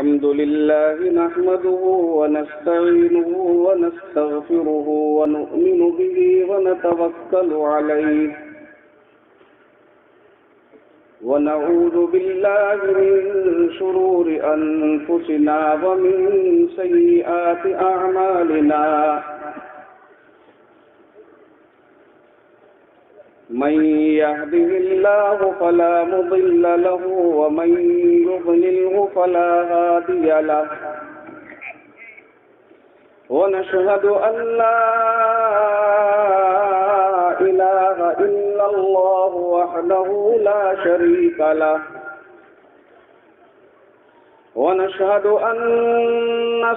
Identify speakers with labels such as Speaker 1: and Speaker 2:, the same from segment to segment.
Speaker 1: الحمد لله نحمده ونستعينه ونستغفره ونؤمن به ونتوكل عليه ونعوذ بالله من شرور أنفسنا ومن سيئات أعمالنا من يهده الله فلا مضل له ومن يضلله فلا هادي له ونشهد أن لا إله إلا الله وحده لا شريك له ونشهد أن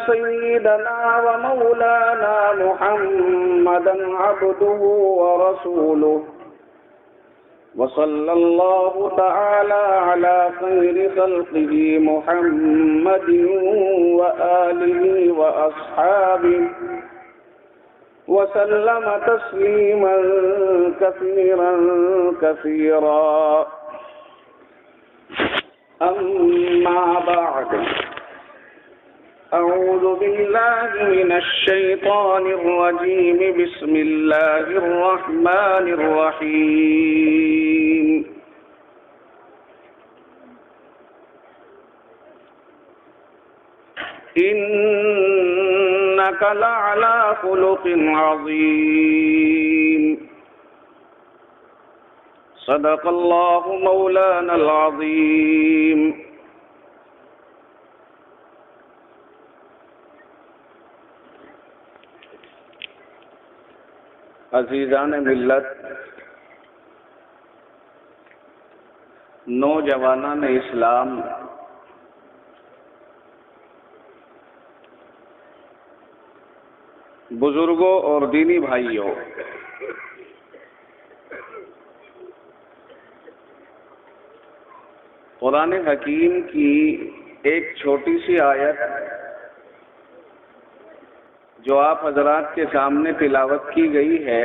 Speaker 1: سيدنا ومولانا محمدا عبده ورسوله وصلى الله تعالى على خير خلقه محمد وآله وأصحابه وسلم تسليما كثيرا كثيرا أما بعد أعوذ بالله من الشيطان الرجيم بسم الله الرحمن الرحيم إنك لعلى خلق عظيم صدق الله مولانا العظيم عزیزان ملت، نوجوانان اسلام، بزرگوں اور دینی بھائیوں، قرآن حکیم کی ایک چھوٹی سی آیت جو آپ حضرات کے سامنے تلاوت کی گئی ہے،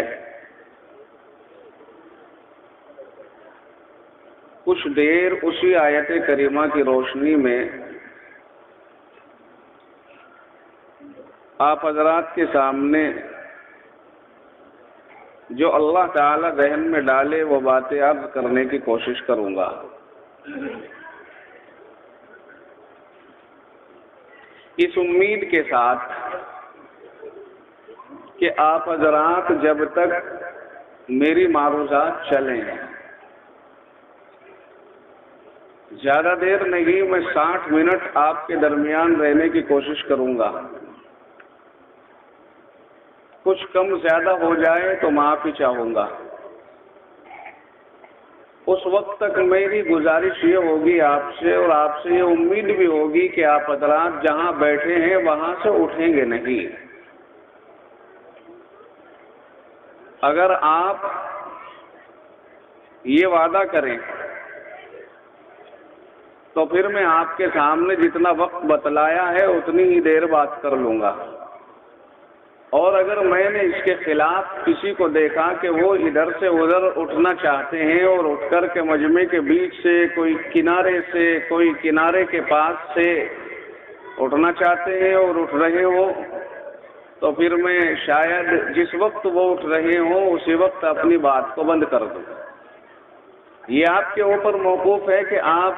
Speaker 1: کچھ دیر اسی آیت کریمہ کی روشنی میں آپ حضرات کے سامنے جو اللہ تعالی ذہن میں ڈالے وہ باتیں عرض کرنے کی کوشش کروں گا۔ اس امید کے ساتھ کہ آپ حضرات جب تک میری معروضات چلیں، زیادہ دیر نہیں، میں 60 منٹ آپ کے درمیان رہنے کی کوشش کروں گا۔ کچھ کم زیادہ ہو جائے تو معافی چاہوں گا۔ اس وقت تک میری گزارش یہ ہوگی آپ سے، اور آپ سے یہ امید بھی ہوگی کہ آپ حضرات جہاں بیٹھے ہیں وہاں سے اٹھیں گے نہیں۔ اگر آپ یہ وعدہ کریں تو پھر میں آپ کے سامنے جتنا وقت بتلایا ہے اتنی ہی دیر بات کر لوں گا، اور اگر میں نے اس کے خلاف کسی کو دیکھا کہ وہ ادھر سے ادھر اٹھنا چاہتے ہیں اور اٹھ کر کے مجمع کے بیچ سے کوئی کنارے کے پاس سے اٹھنا چاہتے ہیں اور اٹھ رہے ہوں، تو پھر میں شاید جس وقت وہ اٹھ رہے ہوں اسی وقت اپنی بات کو بند کر دوں۔ یہ آپ کے اوپر موقوف ہے کہ آپ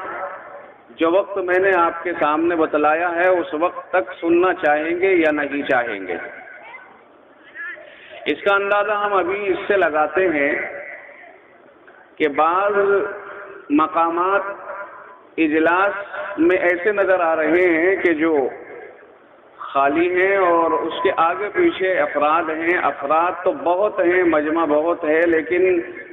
Speaker 1: جو وقت میں نے آپ کے سامنے بتلایا ہے اس وقت تک سننا چاہیں گے یا نہیں چاہیں گے۔ اس کا اندازہ ہم ابھی اس سے لگاتے ہیں کہ بعض مقامات اجلاس میں ایسے نظر آ رہے ہیں کہ جو خالی ہیں اور اس کے آگے پیچھے افراد ہیں۔ افراد تو بہت ہیں، مجمع بہت ہے، لیکن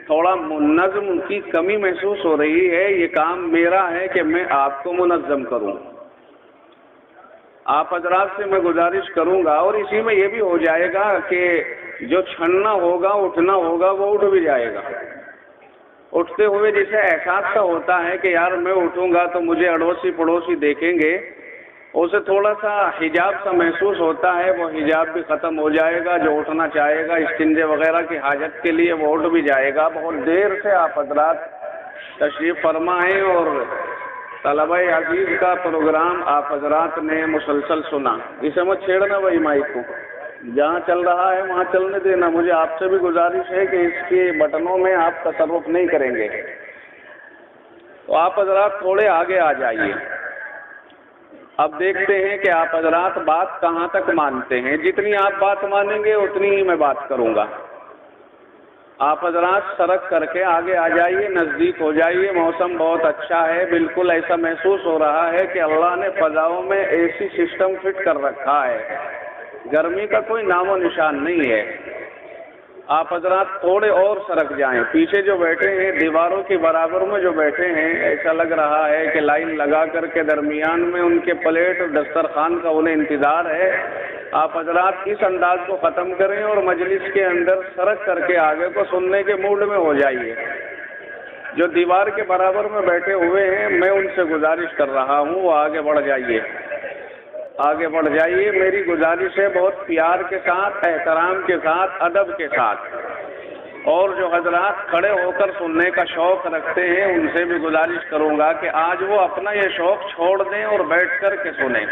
Speaker 1: تھوڑا منظم کی کمی محسوس ہو رہی ہے۔ یہ کام میرا ہے کہ میں آپ کو منظم کروں۔ آپ حضرات سے میں گزارش کروں گا، اور اسی میں یہ بھی ہو جائے گا کہ جو چھڑنا ہوگا، اٹھنا ہوگا، وہ اٹھ بھی جائے گا۔ اٹھتے ہوئے جیسے احساس کا ہوتا ہے کہ یار میں اٹھوں گا تو مجھے اڑوسی پڑوسی دیکھیں گے، اسے تھوڑا سا حجاب سا محسوس ہوتا ہے، وہ حجاب بھی ختم ہو جائے گا۔ جو اٹھنا چاہے گا استنجے وغیرہ کی حاجت کے لیے وہ اٹھ بھی جائے گا۔ بہت دیر سے آپ حضرات تشریف فرما ہیں اور طلبہ عزیز کا پروگرام آپ حضرات نے مسلسل سنا، اسے مت چھیڑنا بھائی، مائک کو جہاں چل رہا ہے وہاں چلنے دینا۔ مجھے آپ سے بھی گزارش ہے کہ اس کے بٹنوں میں آپ تصرف نہیں کریں گے، تو آپ حضرات تھوڑے آگے آ جائیے۔ اب دیکھتے ہیں کہ آپ حضرات بات کہاں تک مانتے ہیں۔ جتنی آپ بات مانیں گے اتنی ہی میں بات کروں گا۔ آپ حضرات سرک کر کے آگے آ جائیے، نزدیک ہو جائیے۔ موسم بہت اچھا ہے، بالکل ایسا محسوس ہو رہا ہے کہ اللہ نے فضاؤں میں ایسی سسٹم فٹ کر رکھا ہے، گرمی کا کوئی نام و نشان نہیں ہے۔ آپ حضرات تھوڑے اور سرک جائیں، پیچھے جو بیٹھے ہیں دیواروں کے برابر میں جو بیٹھے ہیں، ایسا لگ رہا ہے کہ لائن لگا کر کے درمیان میں ان کے پلیٹ اور دسترخوان کا انہیں انتظار ہے۔ آپ حضرات اس انداز کو ختم کریں اور مجلس کے اندر سرک کر کے آگے کو سننے کے موڈ میں ہو جائیے۔ جو دیوار کے برابر میں بیٹھے ہوئے ہیں میں ان سے گزارش کر رہا ہوں وہ آگے بڑھ جائیے، آگے بڑھ جائیے۔ میری گزارش ہے بہت پیار کے ساتھ، احترام کے ساتھ، ادب کے ساتھ۔ اور جو حضرات کھڑے ہو کر سننے کا شوق رکھتے ہیں ان سے بھی گزارش کروں گا کہ آج وہ اپنا یہ شوق چھوڑ دیں اور بیٹھ کر کے سنیں۔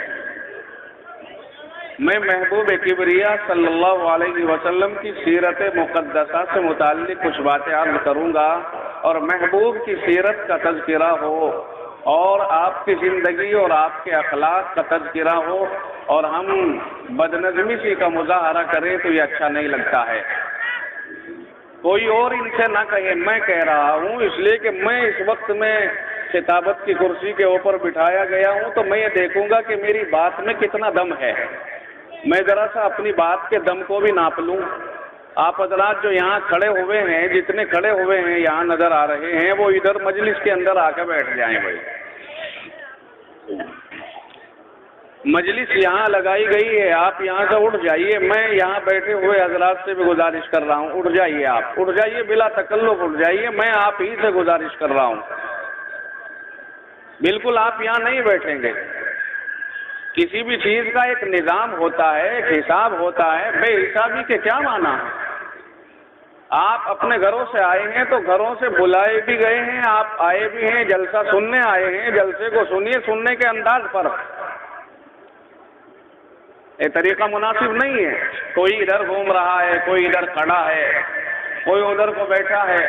Speaker 1: میں محبوب کبریا صلی اللہ علیہ وسلم کی سیرت مقدسہ سے متعلق کچھ باتیں عرض کروں گا، اور محبوب کی سیرت کا تذکرہ ہو اور آپ کی زندگی اور آپ کے اخلاق کا تذکرہ ہو، اور ہم بدنظمی سی کا مظاہرہ کریں تو یہ اچھا نہیں لگتا ہے۔ کوئی اور ان سے نہ کہے، میں کہہ رہا ہوں، اس لیے کہ میں اس وقت میں خطابت کی کرسی کے اوپر بٹھایا گیا ہوں، تو میں یہ دیکھوں گا کہ میری بات میں کتنا دم ہے۔ میں ذرا سا اپنی بات کے دم کو بھی ناپ لوں۔ آپ حضرات جو یہاں کھڑے ہوئے ہیں، جتنے کھڑے ہوئے ہیں یہاں نظر آ رہے ہیں، وہ ادھر مجلس کے اندر آ کے بیٹھ جائیں بھائی۔ مجلس یہاں لگائی گئی ہے، آپ یہاں سے اٹھ جائیے۔ میں یہاں بیٹھے ہوئے حضرات سے بھی گزارش کر رہا ہوں، اٹھ جائیے، آپ اٹھ جائیے، بلا تکلف اٹھ جائیے۔ میں آپ ہی سے گزارش کر رہا ہوں، بالکل آپ یہاں نہیں بیٹھیں گے۔ کسی بھی چیز کا ایک نظام ہوتا ہے، ایک حساب ہوتا ہے، بے حسابی کے کیا معنی؟ آپ اپنے گھروں سے آئے ہیں تو گھروں سے بلائے بھی گئے ہیں، آپ آئے بھی ہیں، جلسہ سننے آئے ہیں، جلسے کو سنیے، سننے کے انداز پر۔ یہ طریقہ مناسب نہیں ہے۔ کوئی ادھر گھوم رہا ہے، کوئی ادھر کھڑا ہے، کوئی ادھر کو بیٹھا ہے۔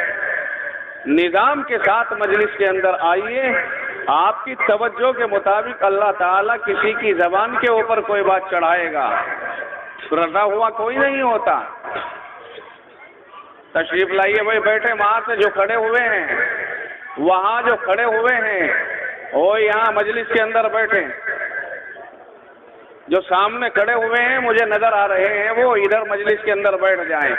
Speaker 1: نظام کے ساتھ مجلس کے اندر آئیے۔ آپ کی توجہ کے مطابق اللہ تعالیٰ کسی کی زبان کے اوپر کوئی بات چڑھائے گا، رضا ہوا کوئی نہیں ہوتا۔ تشریف لائیے بھائی، بیٹھے وہاں سے جو کھڑے ہوئے ہیں، وہاں جو کھڑے ہوئے ہیں وہ یہاں مجلس کے اندر بیٹھے، جو سامنے کھڑے ہوئے ہیں مجھے نظر آ رہے ہیں وہ ادھر مجلس کے اندر بیٹھ جائیں۔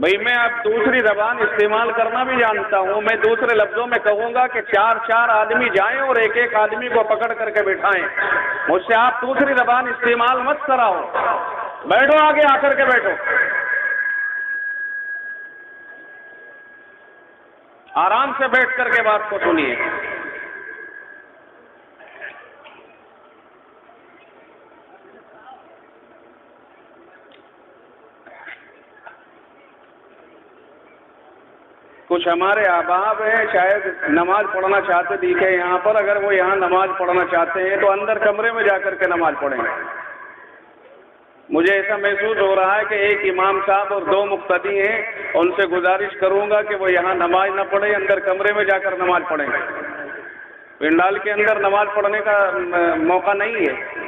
Speaker 1: بھئی میں اب دوسری زبان استعمال کرنا بھی جانتا ہوں۔ میں دوسرے لفظوں میں کہوں گا کہ چار آدمی جائیں اور ایک آدمی کو پکڑ کر کے بٹھائیں۔ مجھ سے آپ دوسری زبان استعمال مت کراؤ۔ بیٹھو، آگے آ کر کے بیٹھو، آرام سے بیٹھ کر کے بات کو سنیے۔ کچھ ہمارے احباب ہیں شاید نماز پڑھنا چاہتے دکھے یہاں پر، اگر وہ یہاں نماز پڑھنا چاہتے ہیں تو اندر کمرے میں جا کر کے نماز پڑھیں۔ مجھے ایسا محسوس ہو رہا ہے کہ ایک امام صاحب اور دو مقتدی ہیں، ان سے گزارش کروں گا کہ وہ یہاں نماز نہ پڑھیں، اندر کمرے میں جا کر نماز پڑھیں۔ پنڈال کے اندر نماز پڑھنے کا موقع نہیں ہے۔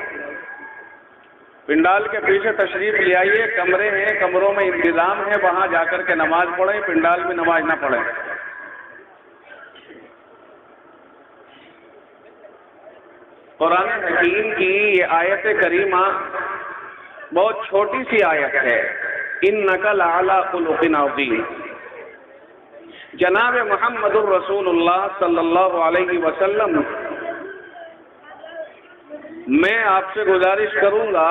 Speaker 1: پنڈال کے پیچھے تشریف لے آئیے، کمرے ہیں، کمروں میں انتظام ہے، وہاں جا کر کے نماز پڑھیں، پنڈال میں نماز نہ پڑھیں۔ قرآن حکیم کی یہ آیت کریمہ بہت چھوٹی سی آیت ہے، اِنَّكَ لَعَلَىٰ خُلُقٍ عَظِيمٍ۔ جناب محمد الرسول اللہ صلی اللہ علیہ وسلم، میں آپ سے گزارش کروں گا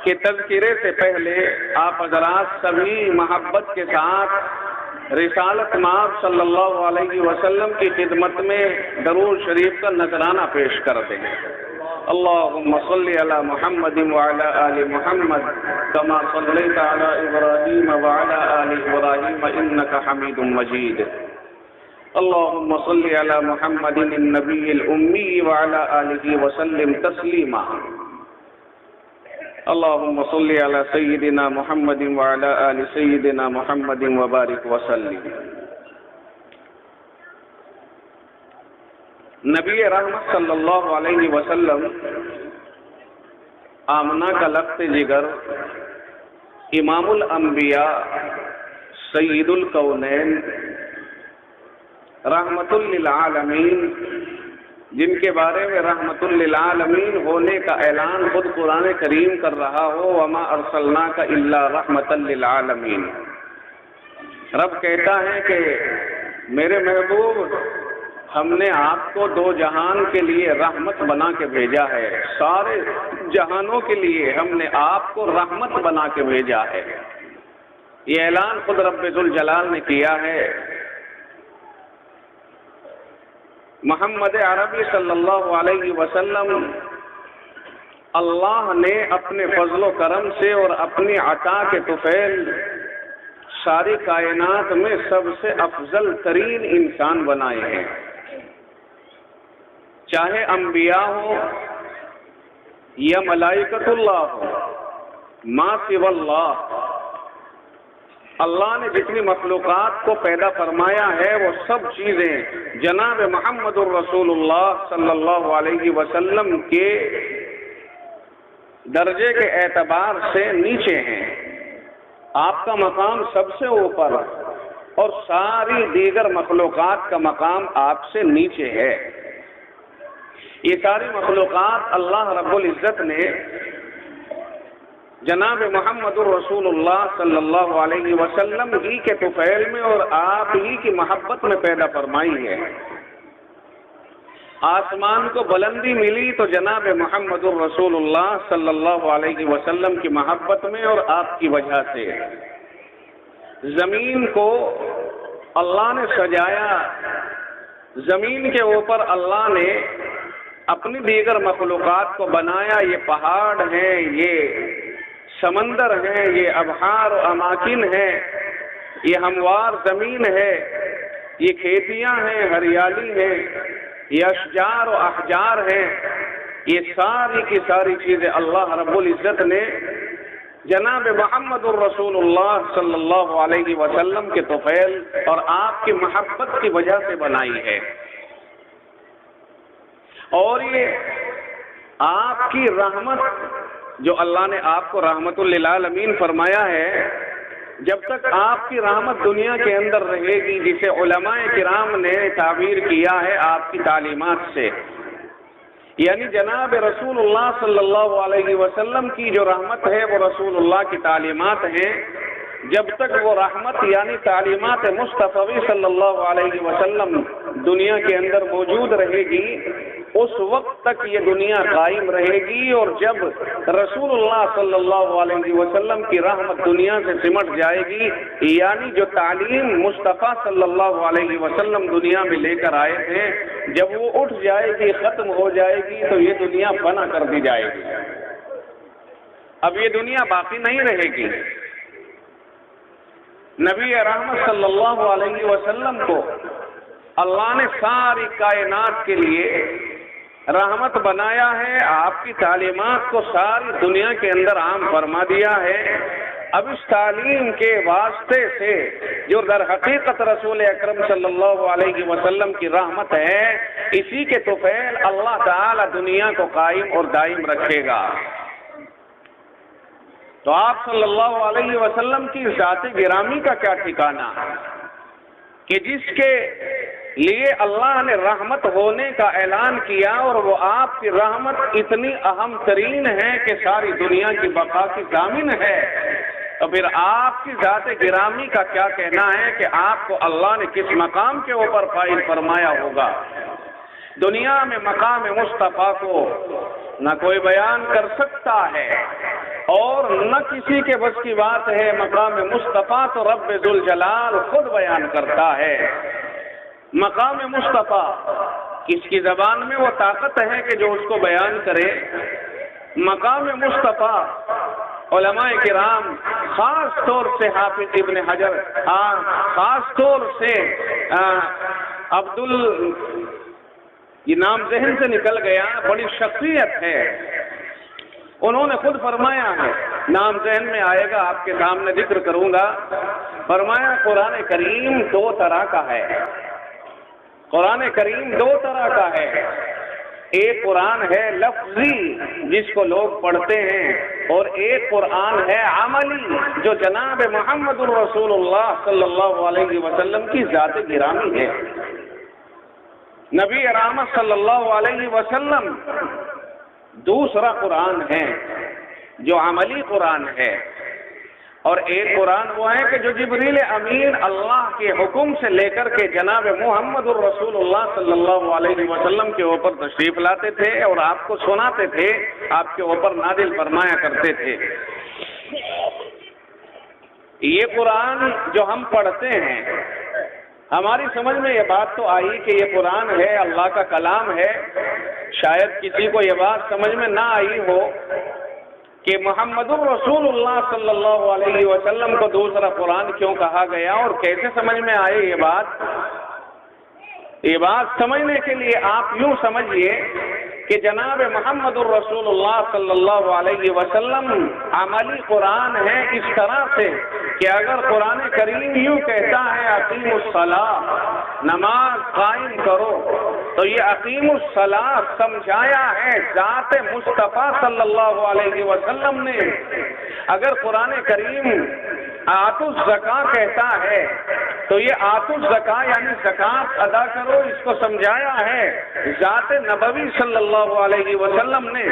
Speaker 1: کہ تذکرے سے پہلے آپ حضرات سبھی محبت کے ساتھ رسالت مآب صلی اللہ علیہ وسلم کی خدمت میں درود شریف کا نذرانہ پیش کر دیں۔ اللهم صل على محمد وعلى آل محمد كما صليت على إبراهيم وعلى آل إبراهيم إنك حميد مجيد. اللهم صل على محمد النبي الأمي وعلى آله وسلم تسليما. اللهم صل على سيدنا محمد وعلى آل سيدنا محمد وبارك وسلم. نبی رحمت صلی اللہ علیہ وسلم آمنہ کا لخت جگر، امام الانبیاء، سید الکونین، رحمت للعالمین، جن کے بارے میں رحمت للعالمین ہونے کا اعلان خود قرآن کریم کر رہا ہو، وما ارسلناک الا رحمت للعالمین. رب کہتا ہے کہ میرے محبوب، ہم نے آپ کو دو جہان کے لیے رحمت بنا کے بھیجا ہے. سارے جہانوں کے لیے ہم نے آپ کو رحمت بنا کے بھیجا ہے. یہ اعلان خود رب ذوالجلال نے کیا ہے. محمد عربی صلی اللہ علیہ وسلم اللہ نے اپنے فضل و کرم سے اور اپنی عطا کے طفیل ساری کائنات میں سب سے افضل ترین انسان بنائے ہیں. چاہے انبیاء ہو یا ملائکۃ اللہ ہو، ما سوى اللہ، اللہ نے جتنی مخلوقات کو پیدا فرمایا ہے وہ سب چیزیں جناب محمد الرسول اللہ صلی اللہ علیہ وسلم کے درجے کے اعتبار سے نیچے ہیں. آپ کا مقام سب سے اوپر اور ساری دیگر مخلوقات کا مقام آپ سے نیچے ہے. یہ ساری مخلوقات اللہ رب العزت نے جناب محمد الرسول اللہ صلی اللہ علیہ وسلم ہی کے طفیل میں اور آپ ہی کی محبت میں پیدا فرمائی ہے. آسمان کو بلندی ملی تو جناب محمد الرسول اللہ صلی اللہ علیہ وسلم کی محبت میں اور آپ کی وجہ سے. زمین کو اللہ نے سجایا، زمین کے اوپر اللہ نے اپنی دیگر مخلوقات کو بنایا. یہ پہاڑ ہیں، یہ سمندر ہیں، یہ ابحار و اماکن ہیں، یہ ہموار زمین ہے، یہ کھیتیاں ہیں، ہریالی ہے، یہ اشجار و احجار ہیں. یہ ساری کی ساری چیزیں اللہ رب العزت نے جناب محمد الرسول اللہ صلی اللہ علیہ وسلم کے طفیل اور آپ کی محبت کی وجہ سے بنائی ہے. اور یہ آپ کی رحمت جو اللہ نے آپ کو رحمت للعالمین فرمایا ہے، جب تک آپ کی رحمت دنیا کے اندر رہے گی، جسے علماء کرام نے تعبیر کیا ہے آپ کی تعلیمات سے، یعنی جناب رسول اللہ صلی اللہ علیہ وسلم کی جو رحمت ہے وہ رسول اللہ کی تعلیمات ہیں. جب تک وہ رحمت یعنی تعلیمات مصطفی صلی اللہ علیہ وسلم دنیا کے اندر موجود رہے گی، اس وقت تک یہ دنیا قائم رہے گی. اور جب رسول اللہ صلی اللہ علیہ وسلم کی رحمت دنیا سے سمٹ جائے گی، یعنی جو تعلیم مصطفیٰ صلی اللہ علیہ وسلم دنیا میں لے کر آئے تھے، جب وہ اٹھ جائے گی، ختم ہو جائے گی، تو یہ دنیا فنا کر دی جائے گی. اب یہ دنیا باقی نہیں رہے گی. نبی رحمت صلی اللہ علیہ وسلم کو اللہ نے ساری کائنات کے لیے رحمت بنایا ہے. آپ کی تعلیمات کو ساری دنیا کے اندر عام فرما دیا ہے. اب اس تعلیم کے واسطے سے جو در حقیقت رسول اکرم صلی اللہ علیہ وسلم کی رحمت ہے، اسی کے طفیل اللہ تعالی دنیا کو قائم اور دائم رکھے گا. تو آپ صلی اللہ علیہ وسلم کی ذات گرامی کا کیا ٹھکانہ کہ جس کے لیے اللہ نے رحمت ہونے کا اعلان کیا، اور وہ آپ کی رحمت اتنی اہم ترین ہے کہ ساری دنیا کی بقا کی ضامن ہے. تو پھر آپ کی ذات گرامی کا کیا کہنا ہے کہ آپ کو اللہ نے کس مقام کے اوپر فائل فرمایا ہوگا. دنیا میں مقام مصطفیٰ کو نہ کوئی بیان کر سکتا ہے اور نہ کسی کے بس کی بات ہے. مقام مصطفیٰ تو رب ذوالجلال خود بیان کرتا ہے. مقام مصطفیٰ اس کی زبان میں وہ طاقت ہے کہ جو اس کو بیان کرے۔ مقام مصطفیٰ علماء کرام، خاص طور سے حافظ ابن حجر، خاص طور سے یہ نام ذہن سے نکل گیا، بڑی شخصیت ہے، انہوں نے خود فرمایا ہے، نام ذہن میں آئے گا آپ کے سامنے ذکر کروں گا، فرمایا قرآن کریم دو طرح کا ہے، قرآن کریم دو طرح کا ہے، ایک قرآن ہے لفظی جس کو لوگ پڑھتے ہیں، اور ایک قرآن ہے عملی جو جناب محمد الرسول اللہ صلی اللہ علیہ وسلم کی ذات گرامی ہے۔ نبی رحمت صلی اللہ علیہ وسلم دوسرا قرآن ہے جو عملی قرآن ہے، اور ایک قرآن وہ ہے کہ جو جبریل امین اللہ کے حکم سے لے کر کے جناب محمد الرسول اللہ صلی اللہ علیہ وسلم کے اوپر تشریف لاتے تھے اور آپ کو سناتے تھے، آپ کے اوپر نازل فرمایا کرتے تھے۔ یہ قرآن جو ہم پڑھتے ہیں، ہماری سمجھ میں یہ بات تو آئی کہ یہ قرآن ہے، اللہ کا کلام ہے، شاید کسی کو یہ بات سمجھ میں نہ آئی ہو کہ محمد الرسول اللہ صلی اللہ علیہ وسلم کو دوسرا قرآن کیوں کہا گیا، اور کیسے سمجھ میں آئے یہ بات سمجھنے کے لیے آپ یوں سمجھیے کہ جناب محمد الرسول اللہ صلی اللہ علیہ وسلم عملی قرآن ہے اس طرح سے کہ اگر قرآن کریم یوں کہتا ہے اقیم الصلاۃ، نماز قائم کرو، تو یہ اقیم الصلاۃ سمجھایا ہے ذات مصطفیٰ صلی اللہ علیہ وسلم نے۔ اگر قرآن کریم آتوا الزکاۃ کہتا ہے تو یہ آتوا الزکاۃ یعنی زکوٰۃ ادا کرو، اس کو سمجھایا ہے ذات نبوی صلی اللہ علیہ وسلم نے۔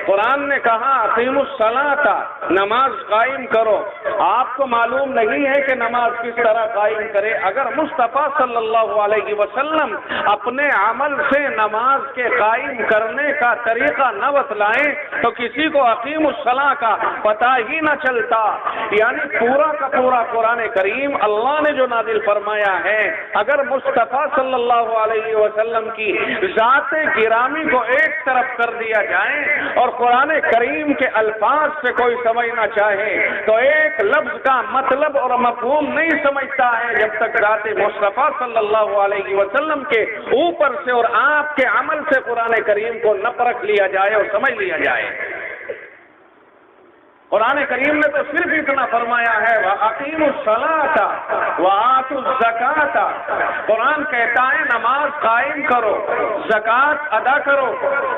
Speaker 1: قرآن نے کہا اقیم الصلاۃ، نماز قائم کرو۔ آپ کو معلوم نہیں ہے کہ نماز کس طرح قائم کرے؟ اگر مصطفیٰ صلی اللہ علیہ وسلم اپنے عمل سے نماز کے قائم کرنے کا طریقہ نہ بتلائیں تو کسی کو اقیم الصلاۃ کا پتہ ہی نہ چلتا۔ یعنی پورا کا پورا قرآن کریم اللہ نے جو نازل فرمایا ہے، اگر مصطفیٰ صلی اللہ علیہ وسلم کی ذات گرامی کو ایک طرف کر دیا جائے اور قرآن کریم کے الفاظ سے کوئی سمجھنا چاہے تو ایک لفظ کا مطلب اور مفہوم نہیں سمجھتا ہے جب تک ذات مصطفیٰ صلی اللہ علیہ وسلم کے اوپر سے اور آپ کے عمل سے قرآن کریم کو نہ پرکھ لیا جائے اور سمجھ لیا جائے۔ قرآن کریم نے تو صرف اتنا فرمایا ہے وَأَقِيمُوا الصَّلَاةَ وَآتُوا الزَّكَاةَ، قرآن کہتا ہے نماز قائم کرو، زکوٰۃ ادا کرو،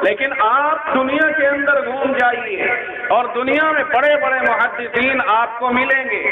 Speaker 1: لیکن آپ دنیا کے اندر گھوم جائیے اور دنیا میں بڑے بڑے محدثین آپ کو ملیں گے،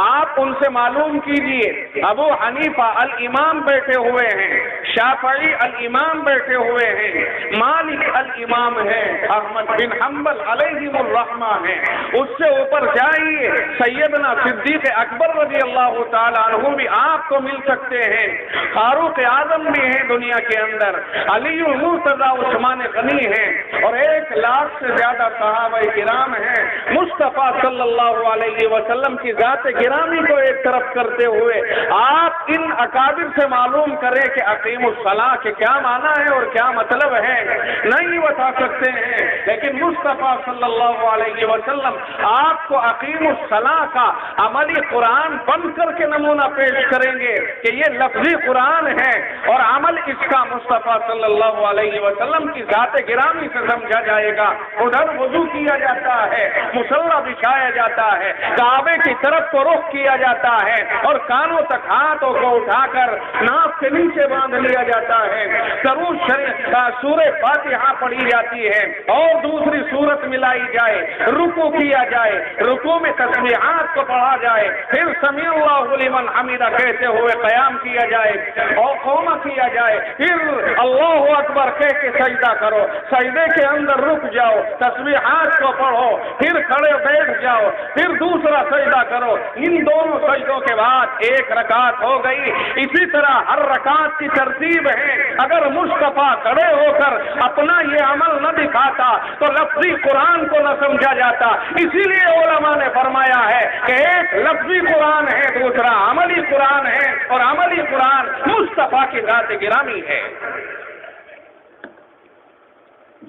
Speaker 1: آپ ان سے معلوم کیجئے، ابو حنیفہ الامام بیٹھے ہوئے ہیں، شافعی الامام بیٹھے ہوئے ہیں، مالک الامام ہیں، احمد بن حنبل علیہم الرحمہ ہیں، اس سے اوپر جائیے سیدنا صدیق اکبر رضی اللہ تعالیٰ عنہ بھی آپ کو مل سکتے ہیں، فاروق اعظم بھی ہیں دنیا کے اندر، علی المرتضیٰ عثمان غنی ہیں، اور 1 لاکھ سے زیادہ صحابہ کرام ہیں۔ مصطفیٰ صلی اللہ علیہ وسلم کی ذات گرامی کو ایک طرف کرتے ہوئے آپ ان اکابر سے معلوم کریں کہ اقیم الصلاۃ کے کیا معنی ہے اور کیا مطلب ہے، نہیں بتا سکتے ہیں، لیکن مصطفیٰ صلی اللہ علیہ وسلم آپ کو اقیم الصلاۃ کا عملی قرآن بن کر کے نمونہ پیش کریں گے کہ یہ لفظی قرآن ہے اور عمل اس کا مصطفیٰ صلی اللہ علیہ وسلم کی ذات گرامی سے سمجھا جائے گا۔ ادھر وضو کیا جاتا ہے، مصلی بچھایا جاتا ہے، کعبے کی طرف کو رخ کیا جاتا ہے اور کانوں تک ہاتھوں کو اٹھا کر ناف کے نیچے باندھ لیا جاتا ہے، درود شریف سورہ فاتحہ پڑھی جاتی ہے اور دوسری سورت ملائی جائے، رکوع کیا جائے، رکوع میں تسبیحات کو پڑھا جائے، پھر سمیع اللہ لمن حمیدہ کہتے ہوئے قیام کیا جائے اور قومہ کیا جائے، پھر اللہ اکبر کہہ کے سجدہ کرو، سجدے کے اندر رک جاؤ، تسبیحات کو پڑھو، پھر کھڑے بیٹھ جاؤ، پھر دوسرا سجدہ کرو۔ ان دونوں سجدوں کے بعد ایک رکعت ہو گئی۔ اسی طرح ہر رکعت کی ترتیب ہے۔ اگر مصطفیٰ کھڑے ہو کر اپنا یہ عمل نہ دکھاتا تو لفظی قرآن کو نہ سمجھا جاتا، اسی لیے علماء نے فرمایا ہے کہ ایک لفظی قرآن ہے، دوسرا عملی قرآن ہے، اور عملی قرآن مصطفیٰ کی ذات گرامی ہے۔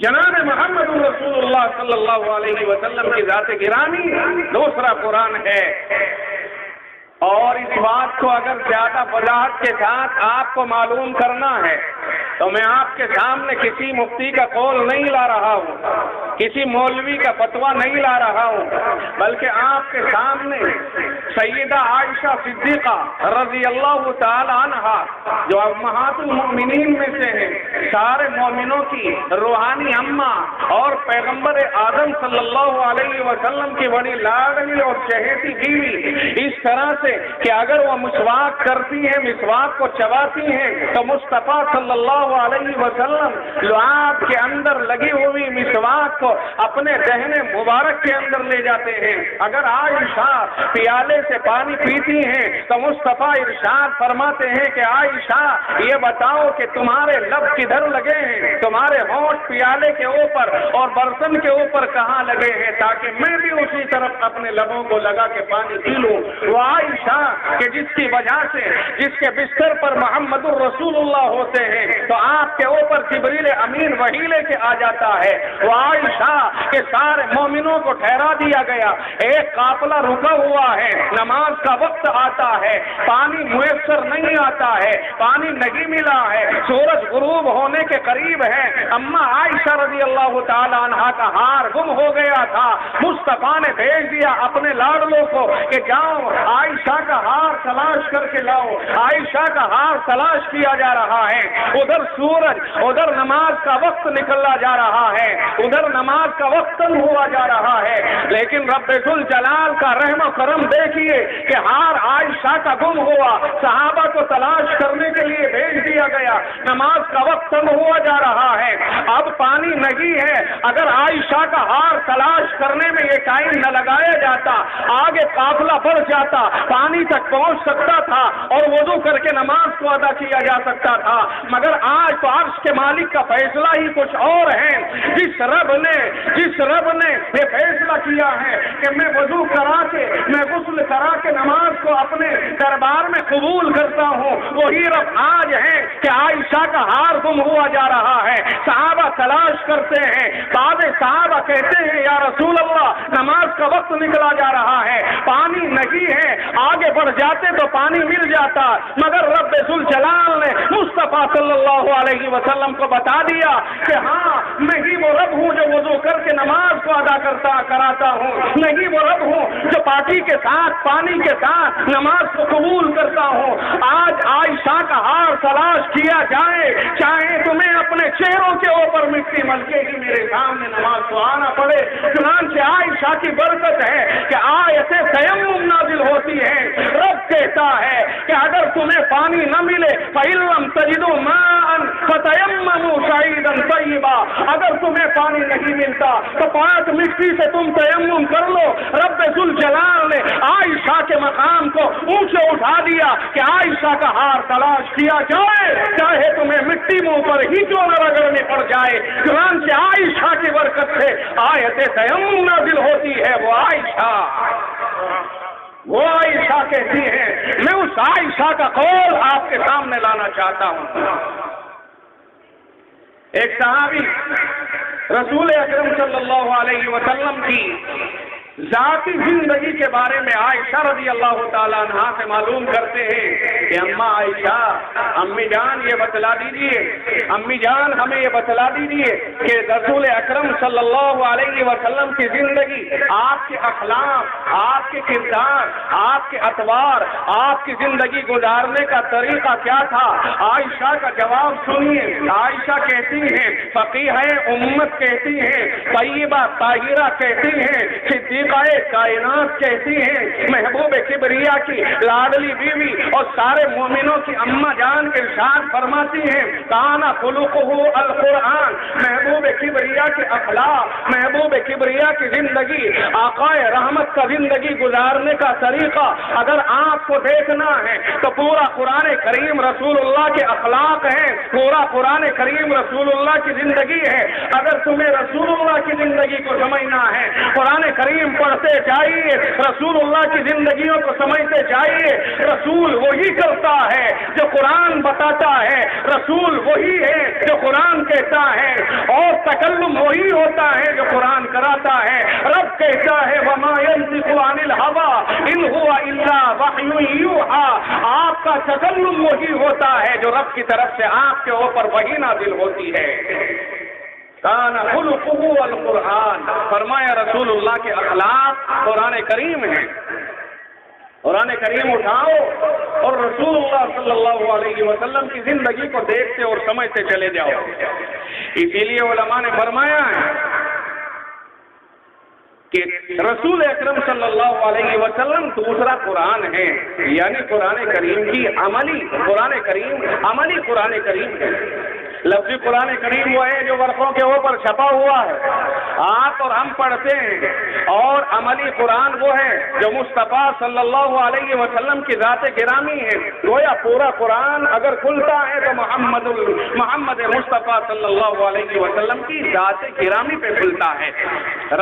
Speaker 2: جناب محمد رسول اللہ صلی اللہ علیہ وسلم کی ذات گرامی دوسرا قرآن ہے۔ اور اس بات کو اگر زیادہ وضاحت کے ساتھ آپ کو معلوم کرنا ہے تو میں آپ کے سامنے کسی مفتی کا قول نہیں لا رہا ہوں، کسی مولوی کا فتویٰ نہیں لا رہا ہوں، بلکہ آپ کے سامنے سیدہ عائشہ صدیقہ رضی اللہ تعالی عنہا جو امہات المؤمنین میں سے ہیں، سارے مومنوں کی روحانی اماں اور پیغمبر اعظم صلی اللہ علیہ وسلم کی بڑی لاڈلی اور چہیتی بیوی، اس طرح سے کہ اگر وہ مسواک کرتی ہیں، مسواک کو چباتی ہیں تو مصطفیٰ صلی اللہ علیہ وسلم لعاب کے اندر لگی ہوئی مسواک کو اپنے دہنے مبارک کے اندر لے جاتے ہیں۔ اگر عائشہ پیالے سے پانی پیتی ہیں تو مصطفیٰ ارشاد فرماتے ہیں کہ عائشہ یہ بتاؤ کہ تمہارے لب کدھر لگے ہیں، تمہارے ہونٹ پیالے کے اوپر اور برتن کے اوپر کہاں لگے ہیں، تاکہ میں بھی اسی طرف اپنے لبوں کو لگا کے پانی پی لوں۔ وہ عائشہ کہ جس کی وجہ سے جس کے بستر پر محمد الرسول اللہ ہوتے ہیں تو آپ کے اوپر جبریل امین وحی لے کے آ جاتا ہے۔ وہ عائشہ کہ سارے مومنوں کو ٹھہرا دیا گیا، ایک قافلہ رکا ہوا ہے، نماز کا وقت آتا ہے، پانی میسر نہیں آتا ہے، پانی نہیں ملا ہے، سورج غروب ہونے کے قریب ہے، اما عائشہ رضی اللہ تعالی عنہا کا ہار گم ہو گیا تھا۔ مصطفیٰ نے بھیج دیا اپنے لاڈلوں کو کہ جاؤ عائشہ کا ہار تلاش کر کے لاؤ۔ عائشہ کا ہار تلاش کیا جا رہا ہے، ادھر سورج، ادھر نماز کا وقت نکلا جا رہا ہے، ادھر نماز کا وقت ہوا جا رہا ہے، لیکن رب ذوالجلال کا رحم و کرم دیکھیے کہ ہار عائشہ کا گم ہوا، صحابہ کو تلاش کرنے کے لیے بھیج دیا گیا، نماز کا وقت ہوا جا رہا ہے، اب پانی نہیں ہے۔ اگر عائشہ کا ہار تلاش کرنے میں یہ ٹائم نہ لگایا جاتا، آگے قافلہ بڑھ جاتا، پانی تک پہنچ سکتا تھا اور وضو کر کے نماز کو ادا کیا جا سکتا تھا، مگر آج تو عرش کے مالک کا فیصلہ ہی کچھ اور ہے۔ جس رب نے یہ فیصلہ کیا ہے کہ میں وضو کرا کے، میں غسل کرا کے نماز کو اپنے دربار میں قبول کرتا ہوں، وہی رب آج ہے کہ عائشہ کا ہار گم ہوا جا رہا ہے، صحابہ تلاش کرتے ہیں، بعض صحابہ کہتے ہیں یا رسول اللہ نماز کا وقت نکلا جا رہا ہے، پانی نہیں ہے، آگے بڑھ جاتے تو پانی مل جاتا، مگر رب ذوالجلال نے مصطفیٰ صلی اللہ علیہ وسلم کو بتا دیا کہ ہاں میں ہی وہ رب ہوں جو وضو کر کے نماز کو ادا کراتا ہوں، میں ہی وہ رب ہوں جو پاکی کے ساتھ پانی کے ساتھ نماز کو قبول کرتا ہوں۔ آج عائشہ کا ہار تلاش کیا جائے، چاہے تمہیں اپنے چہروں کے اوپر مٹی ملکے ہی میرے سامنے نماز کو آنا پڑے، چنانچہ عائشہ کی برکت ہے کہ آیت تیمم نازل ہوتی ہے۔ رب کہتا ہے کہ اگر تمہیں پانی نہ ملے فَإِن لَّمْ تَجِدُوا مَاءً فَتَيَمَّمُوا صَعِيدًا طَيِّبًا، اگر تمہیں پانی نہیں ملتا تو پاک مٹی سے تم تیمم کر لو۔ رب ذوالجلال نے عائشہ کے مقام کو اونچے اٹھا دیا کہ عائشہ کا ہار تلاش کیا جائے، چاہے تمہیں مٹی منہ پر ہی کیوں نہ رگڑنی پڑ جائے، چنانچہ عائشہ کی برکت سے آیت تیمم نازل ہوتی ہے۔ وہ عائشہ کہتی ہیں، میں اس عائشہ کا قول آپ کے سامنے لانا چاہتا ہوں۔ ایک صحابی رسول اکرم صلی اللہ علیہ وسلم کی ذاتی زندگی کے بارے میں عائشہ رضی اللہ تعالیٰ عنہ سے معلوم کرتے ہیں کہ اماں عائشہ، امی جان یہ بتلا دیجئے، امی جان ہمیں یہ بتلا دیجئے کہ رسول اکرم صلی اللہ علیہ وسلم کی زندگی، آپ کے اخلاق، آپ کے کردار، آپ کے اطوار، آپ کی زندگی گزارنے کا طریقہ کیا تھا۔ عائشہ کا جواب سنیے۔ عائشہ کہتی ہیں، فقیہ امت کہتی ہیں، طیبہ طاہرہ کہتی ہیں، صدیقہ کائنات کہتی ہیں، محبوب کبریا کی لاڈلی بیوی اور سارے مومنوں کی اماں جان ارشاد فرماتی ہیں، کانا خلقہ القرآن، محبوب کبریا کے اخلاق، محبوب کبریا کی زندگی، آقا رحمت کا زندگی گزارنے کا طریقہ اگر آپ کو دیکھنا ہے تو پورا قرآن کریم رسول اللہ کے اخلاق ہیں، پورا قرآن کریم رسول اللہ کی زندگی ہے۔ اگر تمہیں رسول اللہ کی زندگی کو سمجھنا ہے، قرآن کریم پڑھتے جائیے، رسول اللہ کی زندگیوں کو سمجھتے جائیے۔ رسول وہی کرتا ہے جو قرآن بتاتا ہے، رسول وہی ہے جو قرآن کہتا ہے، اور تکلم وہی ہوتا ہے جو قرآن کراتا ہے۔ رب کہتا ہے وما ينطق عن الهوى ان هو الا وحی یوحی، آپ کا تکلم وہی ہوتا ہے جو رب کی طرف سے آپ کے اوپر وحی نازل ہوتی ہے۔ کان خلقہ القرآن، فرمایا رسول اللہ کے اخلاق قرآن کریم ہے۔ قرآن کریم اٹھاؤ اور رسول اللہ صلی اللہ علیہ وسلم کی زندگی کو دیکھتے اور سمجھتے چلے جاؤ۔ اسی لیے علماء نے فرمایا ہے کہ رسول اکرم صلی اللہ علیہ وسلم دوسرا قرآن ہے، یعنی قرآن کریم کی عملی قرآن کریم ہے۔ لفظی قرآن کریم وہ ہے جو ورقوں کے اوپر چھپا ہوا ہے، آپ اور ہم پڑھتے ہیں، اور عملی قرآن وہ ہے جو مصطفیٰ صلی اللہ علیہ وسلم کی ذات گرامی ہے۔ گویا پورا قرآن اگر کھلتا ہے تو محمد مصطفیٰ صلی اللہ علیہ وسلم کی ذات گرامی پہ کھلتا ہے۔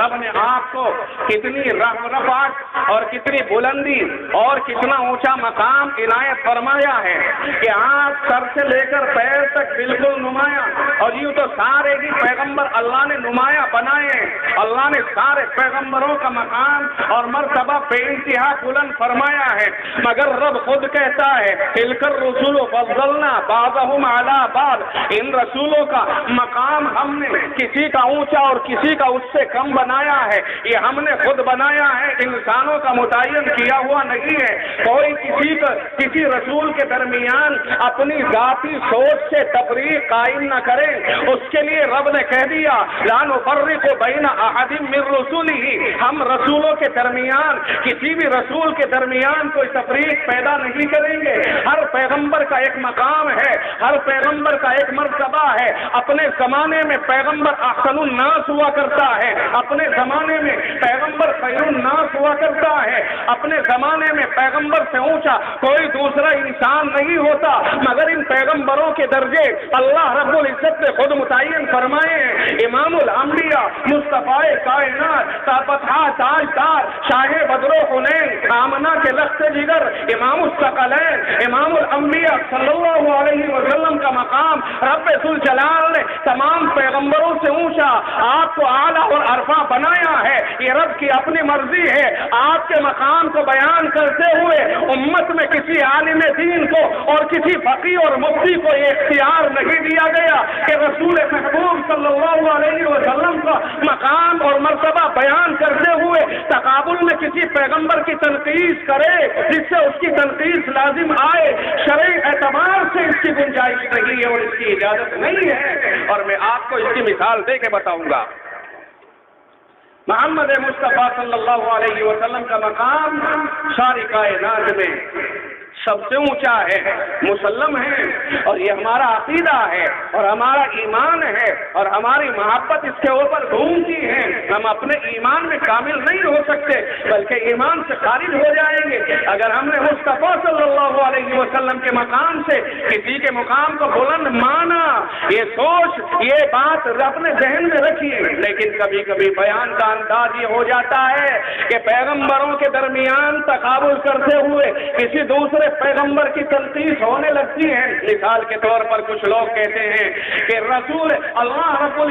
Speaker 2: رب نے آپ کو کتنی رفعت اور کتنی بلندی اور کتنا اونچا مقام عنایت فرمایا ہے کہ آپ سر سے لے کر پیر تک بالکل نمایاں، اور یوں تو سارے ہی پیغمبر اللہ نے نمایاں بنائے۔ اللہ نے سارے پیغمبروں کا مقام اور مرتبہ بے انتہا بلند فرمایا ہے، مگر رب خود کہتا ہے تلک الرسل فضلنا بعضهم علی بعض، ان رسولوں کا مقام ہم نے کسی کا اونچا اور کسی کا اس سے کم بنایا ہے، یہ ہم نے خود بنایا ہے، انسانوں کا متعین کیا ہوا نہیں ہے۔ کوئی کسی رسول کے درمیان اپنی ذاتی سوچ سے تفریق قائم نہ کرے، اس کے لیے رب نے کہہ دیا لا نفرق بین احد من رسولہ، ہم رسولوں کے درمیان کسی بھی رسول کے درمیان کوئی تفریق پیدا نہیں کریں گے۔ ہر پیغمبر کا ایک مقام ہے، ہر پیغمبر کا ایک مرتبہ ہے۔ اپنے زمانے میں پیغمبر احسن الناس ہوا کرتا ہے، اپنے زمانے میں پیغمبر خیر الناس ہوا کرتا ہے، اپنے زمانے میں پیغمبر سے اونچا کوئی دوسرا انسان نہیں ہوتا، مگر ان پیغمبروں کے درجے اللہ رب العزت نے خود متعین فرمائے ہیں۔ امام الانبیاء، مصطفیٰ کائنات، تابتھا تاجدار، شاہ بدر و حنین، آمنہ کے لخت جگر، امام الثقلین، امام الانبیاء صلی اللہ علیہ وسلم کا مقام رب ذوالجلال نے تمام پیغمبروں سے اونچا آپ کو اعلیٰ اور عرفہ بنایا ہے۔ یہ رب کی اپنی مرضی ہے۔ آپ کے مقام کو بیان کرتے ہوئے امت میں کسی عالم دین کو اور کسی فقیہ اور مفتی کو یہ اختیار نہیں دیا گیا کہ رسول محبوب صلی اللہ علیہ وسلم کا مقام اور مرتبہ بیان کرتے ہوئے تقابل میں کسی پیغمبر کی تنقید کرے جس سے اس کی تنقید لازم آئے۔ شرعی اعتبار سے اس کی گنجائش نہیں ہے اور اس کی اجازت نہیں ہے، اور میں آپ کو اس کی مثال دے کے بتاؤں گا۔ محمد مصطفیٰ صلی اللہ علیہ وسلم کا مقام ساری کائنات میں سب سے اونچا ہے، مسلم ہے، اور یہ ہمارا عقیدہ ہے اور ہمارا ایمان ہے اور ہماری محبت اس کے اوپر گھومتی ہے۔ ہم اپنے ایمان میں کامل نہیں ہو سکتے بلکہ ایمان سے خارج ہو جائیں گے اگر ہم نے مصطفیٰ صلی اللہ علیہ وسلم کے مقام سے کسی کے مقام کو بلند مانا۔ یہ سوچ، یہ بات اپنے ذہن میں رکھیے۔ لیکن کبھی کبھی بیان کا انداز یہ ہو جاتا ہے کہ پیغمبروں کے درمیان تقابل کرتے ہوئے کسی دوسرے پیغمبر کی تنقید ہونے لگتی ہے۔ مثال کے طور پر کچھ لوگ کہتے ہیں کہ رسول اللہ رب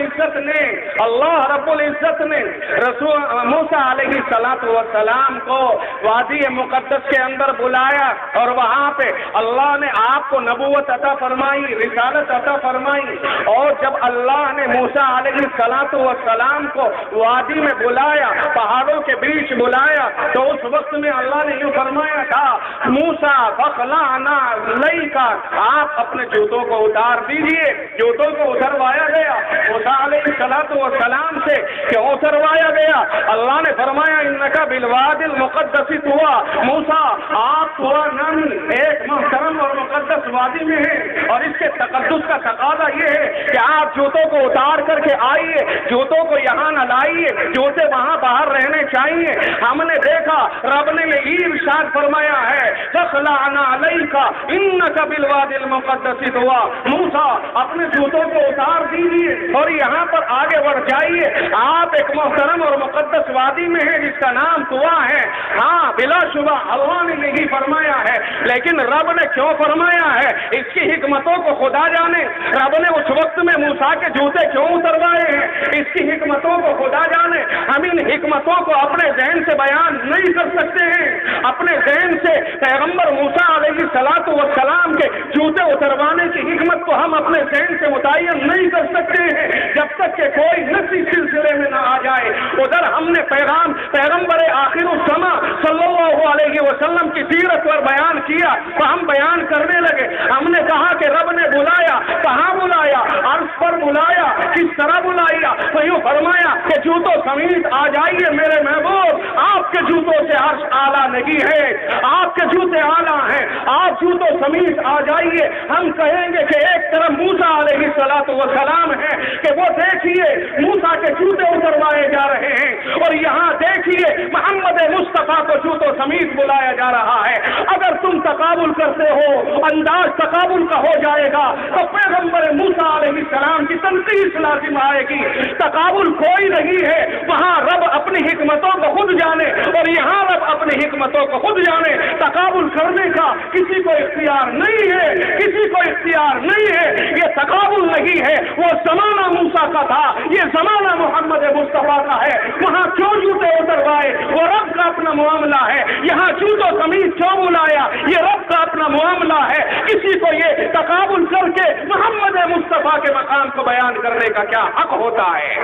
Speaker 2: العزت نے رسول موسیٰ علیہ السلام کو وادی مقدس کے اندر بلایا اور وہاں پہ اللہ نے آپ کو نبوت عطا فرمائی، رسالت عطا فرمائی، اور جب اللہ نے موسیٰ علیہ السلام کو وادی میں بلایا، پہاڑوں کے بیچ بلایا، تو اس وقت میں اللہ نے یوں فرمایا تھا موسیٰ فخلعنا علیک، آپ اپنے جوتوں کو اتار دیجئے۔ جوتوں کو اتروایا گیا موسیٰ علیہ السلام سے، کیوں اتروایا گیا؟ اللہ نے فرمایا انک بالوادی المقدس طویٰ، موسیٰ آپ طویٰ نامی ایک محترم اور مقدس وادی میں ہیں، اور اس کے تقدس کا تقاضا یہ ہے کہ آپ جوتوں کو اتار کر کے آئیے، جوتوں کو یہاں نہ لائیے، جوتے وہاں باہر رہنے چاہیے۔ ہم نے دیکھا رب نے یہ ارشاد فرمایا ہے فخلعنا علیک انک بالوادی المقدس طویٰ، موسیٰ اپنے جوتوں کو اتار دیجیے اور یہاں پر آگے بڑھ جائیے. آپ ایک محترم اور مقدس وادی میں ہیں جس کا نام طوا ہے. ہاں بلا شبہ اللہ نے نہیں فرمایا ہے, لیکن رب نے کیوں فرمایا ہے اس کی حکمتوں کو خدا جانے. رب نے اس وقت میں موسیٰ کے جوتے کیوں اتروائے ہیں اس کی حکمتوں کو خدا جانے. ہم ان حکمتوں کو اپنے ذہن سے بیان نہیں کر سکتے ہیں. اپنے ذہن سے پیغمبر موسیٰ علیہ السلام کے جوتے اتروانے کی حکمت کو ہم اپنے ذہن سے متعین نہیں کر سکتے ہیں جب تک کہ کوئی نص اس سلسلے میں نہ آ جائے. ادھر ہم نے پیغمبر آخر الزماں صلی اللہ علیہ وسلم کی سیرت پر بیان کیا تو ہم بیان کرنے لگے. ہم نے کہا کہ رب نے بلایا, کہاں بلایا, عرش پر بلایا, کس طرح بلایا, تو یوں فرمایا کہ جوتوں سمیت آ جائیے میرے محبوب. آپ کے جوتوں سے عرش اعلیٰ نہیں ہے, آپ کے جوتے اعلیٰ ہیں, آپ جوتوں سمیت آ جائیے. ہم کہیں گے کہ ایک طرف موسیٰ علیہ السلام ہے کہ وہ دیکھیے موسیٰ کے جوتے اتروائے جا رہے ہیں, اور یہاں دیکھیے محمد مصطفیٰ کو جوتوں سمیت بلایا جا رہا ہے. اگر تم تقابل کرتے ہو, انداز تقابل کا ہو جائے گا تو پیغمبر موسیٰ علیہ السلام کی تنقید لازم آئے گی. تقابل کوئی نہیں ہے, وہاں رب اپنی حکمتوں کو خود جانے اور یہاں رب اپنی حکمتوں کو خود جانے. تقابل کرنے کا کسی کو اختیار نہیں ہے, کسی کو اختیار نہیں ہے. یہ تقابل نہیں ہے. وہ زمانہ موسیٰ کا تھا, یہ زمانہ محمد مصطفیٰ کا ہے. وہاں کیوں جوتے اتروائے, وہ رب کا اپنا معاملہ ہے. یہاں جوتوں سمیت کیوں بلایا, یہ رب کا اپنا معاملہ ہے. کسی کو یہ تقابل کر کے محمد مصطفیٰ کے مقام کو بیان کرنے کا کیا حق ہوتا ہے؟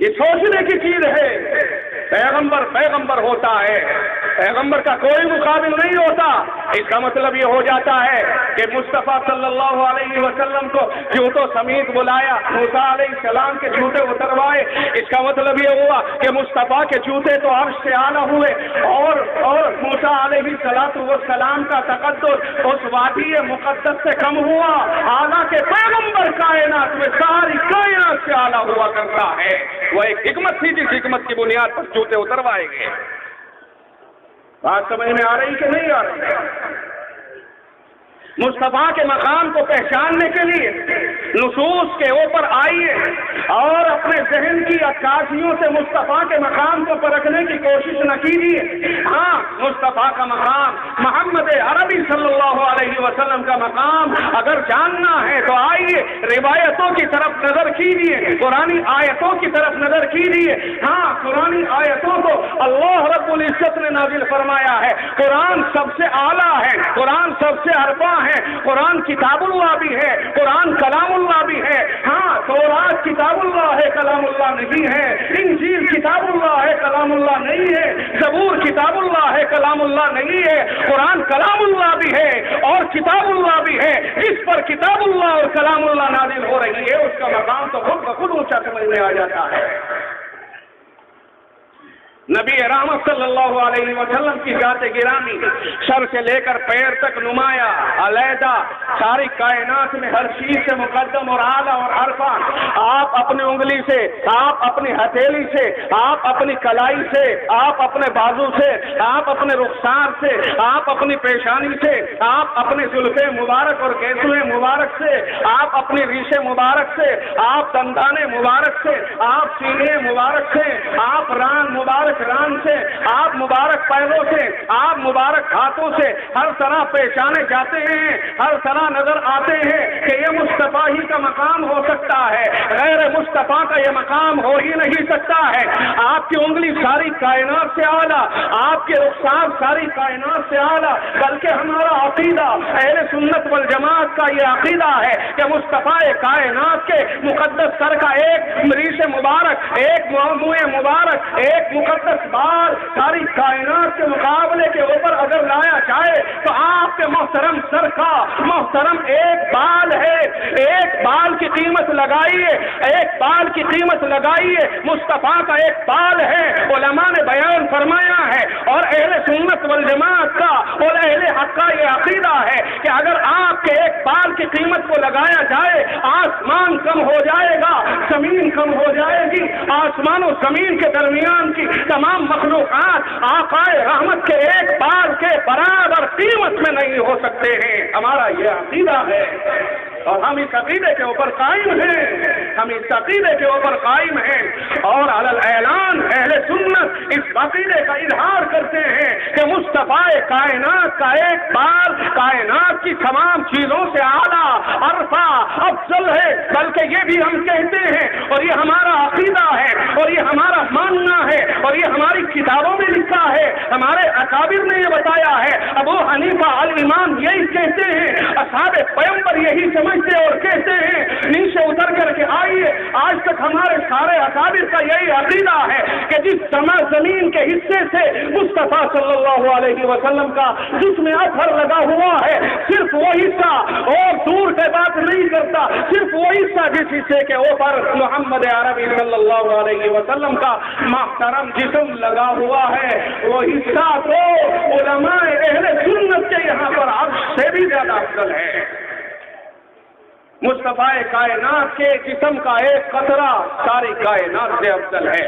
Speaker 2: یہ سوچنے کی چیز ہے. پیغمبر ہوتا ہے, پیغمبر کا کوئی مقابل نہیں ہوتا. اس کا مطلب یہ ہو جاتا ہے کہ مصطفیٰ صلی اللہ علیہ وسلم کو جوتوں سمیت بلایا, موسیٰ علیہ السلام کے جوتے اتروائے. اس کا مطلب یہ ہوا کہ مصطفیٰ کے جوتے تو عرش سے اعلیٰ ہوئے اور موسیٰ علیہ السلام کا تقدس اس وادی مقدس سے کم ہوا. حالانکہ پیغمبر کائنات میں ساری کائنات سے اعلیٰ ہوا کرتا ہے. وہ ایک حکمت تھی جس حکمت کی بنیاد پر جوتے اتروائے گئے. بات سمجھ میں آ رہی کہ نہیں آ رہی؟ مصطفیٰ کے مقام کو پہچاننے کے لیے نصوص کے اوپر آئیے اور اپنے ذہن کی عکاسیوں سے مصطفیٰ کے مقام کو پرکھنے کی کوشش نہ کیجیے. ہاں, مصطفیٰ کا مقام, محمد عربی صلی اللہ علیہ وسلم کا مقام اگر جاننا ہے تو آئیے روایتوں کی طرف نظر کیجیے, قرآنی آیتوں کی طرف نظر کیجیے. ہاں, قرآنی آیتوں کو اللہ رب العزت نے نازل فرمایا ہے. قرآن سب سے اعلیٰ ہے, قرآن سب سے ارفع ہے, قرآن کتاب اللہ بھی ہے, قرآن کلام اللہ بھی ہے. ہاں, تورات کتاب اللہ ہے, کلام اللہ نہیں ہے. انجیل کتاب اللہ ہے, کلام اللہ نہیں ہے. زبور کتاب اللہ ہے, کلام اللہ نہیں ہے. قرآن کلام اللہ بھی ہے اور کتاب اللہ بھی ہے. جس پر کتاب اللہ اور کلام اللہ نازل ہو رہی ہے اس کا مقام تو خود بخود اونچا سمجھ میں آ جاتا ہے. نبی رحمت صلی اللہ علیہ وسلم کی ذات گرامی سر سے لے کر پیر تک نمایاں, علیحدہ, ساری کائنات میں ہر چیز سے مقدم اور اعلیٰ اور عرفہ. آپ اپنی انگلی سے, آپ اپنی ہتھیلی سے, آپ اپنی کلائی سے, آپ اپنے بازو سے, آپ اپنے رخسار سے, آپ اپنی پیشانی سے, آپ اپنے زلفے مبارک اور گیسوئے مبارک سے, آپ اپنی ریشے مبارک سے, آپ دندانے مبارک سے, آپ سینے مبارک سے, آپ ران مبارک ران سے, آپ مبارک پیروں سے, آپ مبارک ہاتھوں سے ہر طرح پہچانے جاتے ہیں, ہر طرح نظر آتے ہیں کہ یہ مصطفیٰ ہی کا مقام ہو سکتا ہے, غیر مصطفیٰ کا یہ مقام ہو ہی نہیں سکتا ہے. آپ کی انگلی ساری کائنات سے اعلیٰ, آپ کے رخسار ساری کائنات سے اعلیٰ. بلکہ ہمارا عقیدہ اہل سنت والجماعت کا یہ عقیدہ ہے کہ مصطفیٰ کائنات کے مقدس سر کا ایک ریش مبارک, ایک منہ مبارک, ایک مقدس بال ساری کائنات کے مقابلے کے اوپر اگر لایا جائے تو آپ کے محترم سر کا محترم ایک بال ہے. ایک بال کی قیمت لگائیے, ایک بال کی قیمت لگائیے. مصطفیٰ کا ایک بال ہے. علماء نے بیان فرمایا ہے اور اہل سنت والجماعت کا اور اہل حق کا یہ عقیدہ ہے کہ اگر آپ کے ایک بال کی قیمت کو لگایا جائے آسمان کم ہو جائے گا, زمین کم ہو جائے گی. آسمان و زمین کے درمیان کی تمام مخلوقات آقا رحمت کے ایک بال کے برابر قیمت میں نہیں ہو سکتے ہیں. ہمارا یہ عقیدہ ہے. اور ہم اس عقیدے کے اوپر قائم ہیں، ہم اس عقیدے کے اوپر قائم ہیں اور علی الاعلان اہل سنت اس عقیدے کا اظہار کرتے ہیں کہ مصطفیٰ کائنات کا ایک بال کائنات کی تمام چیزوں سے اعلیٰ عرفہ افضل ہے، بلکہ یہ بھی ہم کہتے ہیں اور یہ ہمارا عقیدہ ہے اور یہ ہمارا ماننا ہے اور یہ ہماری کتابوں میں لکھا ہے، ہمارے اکابر نے یہ بتایا ہے، ابو حنیفہ الامام یہی کہتے ہیں، اصحاب پیغمبر یہی سمجھتے اور کہتے ہیں، نیچے اتر کر کے آئیے، آج تک ہمارے سارے اکابر کا یہی عقیدہ ہے کہ جس سما زمین کے حصے سے مصطفیٰ صلی اللہ علیہ وسلم کا جس میں اثر لگا ہوا ہے، صرف وہ حصہ اور دور سے بات نہیں کرتا، صرف وہ حصہ جس حصے کے اوپر محمد عربی صلی اللہ علیہ وسلم کا محترم جسم لگا ہوا ہے، وہ حصہ تو علماء اہل سنت کے یہاں پر عرش سے بھی زیادہ افضل ہے۔ مصطفیٰ کائنات کے جسم کا ایک قطرہ ساری کائنات سے افضل ہے،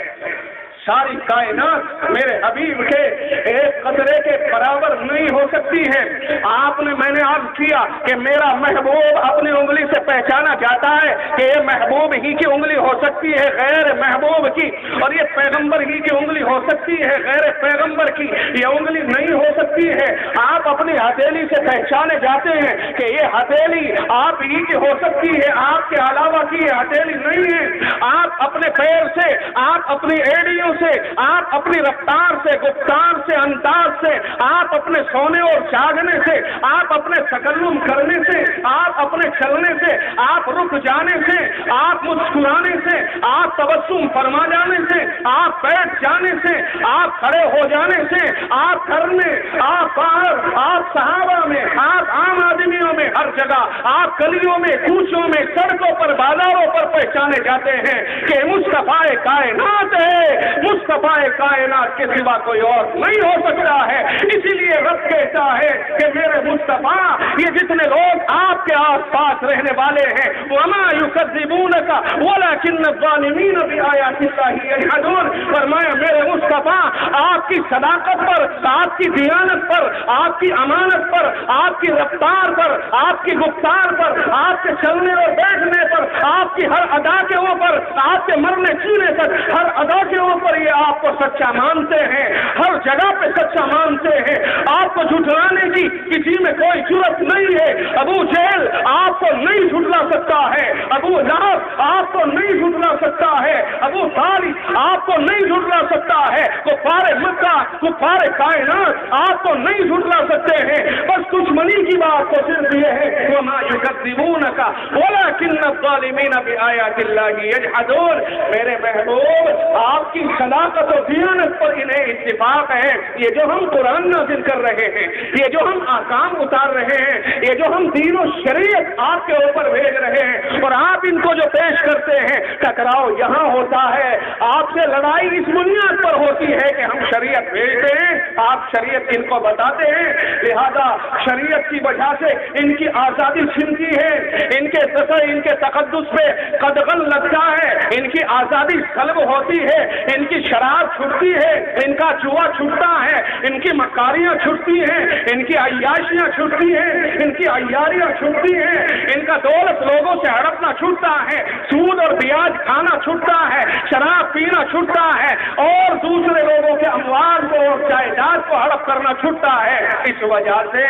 Speaker 2: ساری کائنات میرے حبیب کے ایک قطرے کے برابر نہیں ہو سکتی ہے۔ آپ نے میں نے عرض کیا کہ میرا محبوب اپنی انگلی سے پہچانا جاتا ہے کہ یہ محبوب ہی کی انگلی ہو سکتی ہے غیر محبوب کی، اور یہ پیغمبر ہی کی انگلی ہو سکتی ہے غیر پیغمبر کی یہ انگلی نہیں ہو سکتی ہے۔ آپ اپنی ہتھیلی سے پہچانے جاتے ہیں کہ یہ ہتھیلی آپ ہی کی ہو سکتی ہے، آپ کے علاوہ کی یہ ہتھیلی نہیں ہے۔ آپ اپنے پیر سے، آپ اپنی ایڑیوں سے، آپ اپنی رفتار سے، گفتار سے، انداز سے، آپ اپنے سونے اور جاگنے سے، آپ اپنے تکلم کرنے سے، آپ اپنے چلنے سے، آپ رک جانے سے، آپ مسکرانے سے، آپ تبسم فرما جانے سے، آپ بیٹھ جانے سے، آپ کھڑے ہو جانے سے، آپ کرنے، آپ باہر، آپ صحابہ میں، آپ عام آدمیوں میں، ہر جگہ آپ گلیوں میں، کوچوں میں، سڑکوں پر، بازاروں پر پہچانے جاتے ہیں کہ مصطفیٰ کائنات ہے، مصطفیٰ کائنات کے سوا کوئی اور نہیں ہو سکتا ہے۔ اسی لیے رب کہتا ہے کہ میرے مصطفیٰ یہ جتنے لوگ آپ کے آس پاس رہنے والے ہیں وَمَا يُكَذِّبُونَكَ وَلَكِنَّ الظَّالِمِينَ بِآيَاتِ اللَّهِ يَجْحَدُونَ۔ فرمایا میرے مصطفیٰ آپ کی صداقت پر، آپ کی دیانت پر، آپ کی امانت پر، آپ کی رفتار پر، آپ کی گفتار پر، آپ کے چلنے اور بیٹھنے پر، آپ کی ہر ادا کے اوپر، آپ کے مرنے جینے تک ہر ادا کے اوپر یہ آپ کو سچا مانتے ہیں، ہر جگہ پہ سچا مانتے ہیں۔ آپ کو جھٹلانے کی کسی میں کوئی جرأت نہیں ہے۔ ابو جہل آپ کو نہیں جھٹلا سکتا ہے، ابو لہب آپ کو نہیں جھٹلا سکتا ہے، ابو طالب آپ کو نہیں جھٹلا سکتا ہے، کفار مکہ، کفار کائنات آپ کو نہیں جھٹلا سکتے ہیں۔ بس دشمنی کی بات تو صرف یہ ہے وَمَا يُكَذِّبُونَكَ وَلَكِنَّ الظَّالِمِينَ بِآيَاتِ اللَّهِ يَجْحَدُونَ۔ میرے محبوب آپ کی صداقت و دیانت پر انہیں اتفاق ہے۔ یہ جو ہم قرآن نازل کر رہے ہیں، یہ جو ہم احکام اتار رہے ہیں، یہ جو ہم دین و شریعت آپ کے اوپر بھیج رہے ہیں اور آپ ان کو جو پیش کرتے ہیں، ٹکراؤ یہاں ہوتا ہے، آپ سے لڑائی اس بنیاد پر ہوتی ہے کہ ہم شریعت بھیجتے ہیں، آپ شریعت ان کو بتاتے ہیں، لہذا شریعت کی وجہ سے ان کی آزادی چھنتی ہے، ان کے تقدس پہ قدغن لگتا ہے، ان کی آزادی سلب ہوتی ہے، ان کی شراب چھٹتی ہے، ان کا جوا چھٹتا ہے، ان کی مکاریاں چھٹتی ہیں، ان کی عیاشیاں چھٹتی ہیں، ان کی عیاریاں چھٹتی ہیں، ان کا دولت لوگوں سے ہڑپنا چھٹتا ہے، سود اور بیاج کھانا چھٹتا ہے، شراب پینا چھٹتا ہے اور دوسرے لوگوں کے اموال کو اور جائیداد کو ہڑپ کرنا چھٹتا ہے۔ اس وجہ سے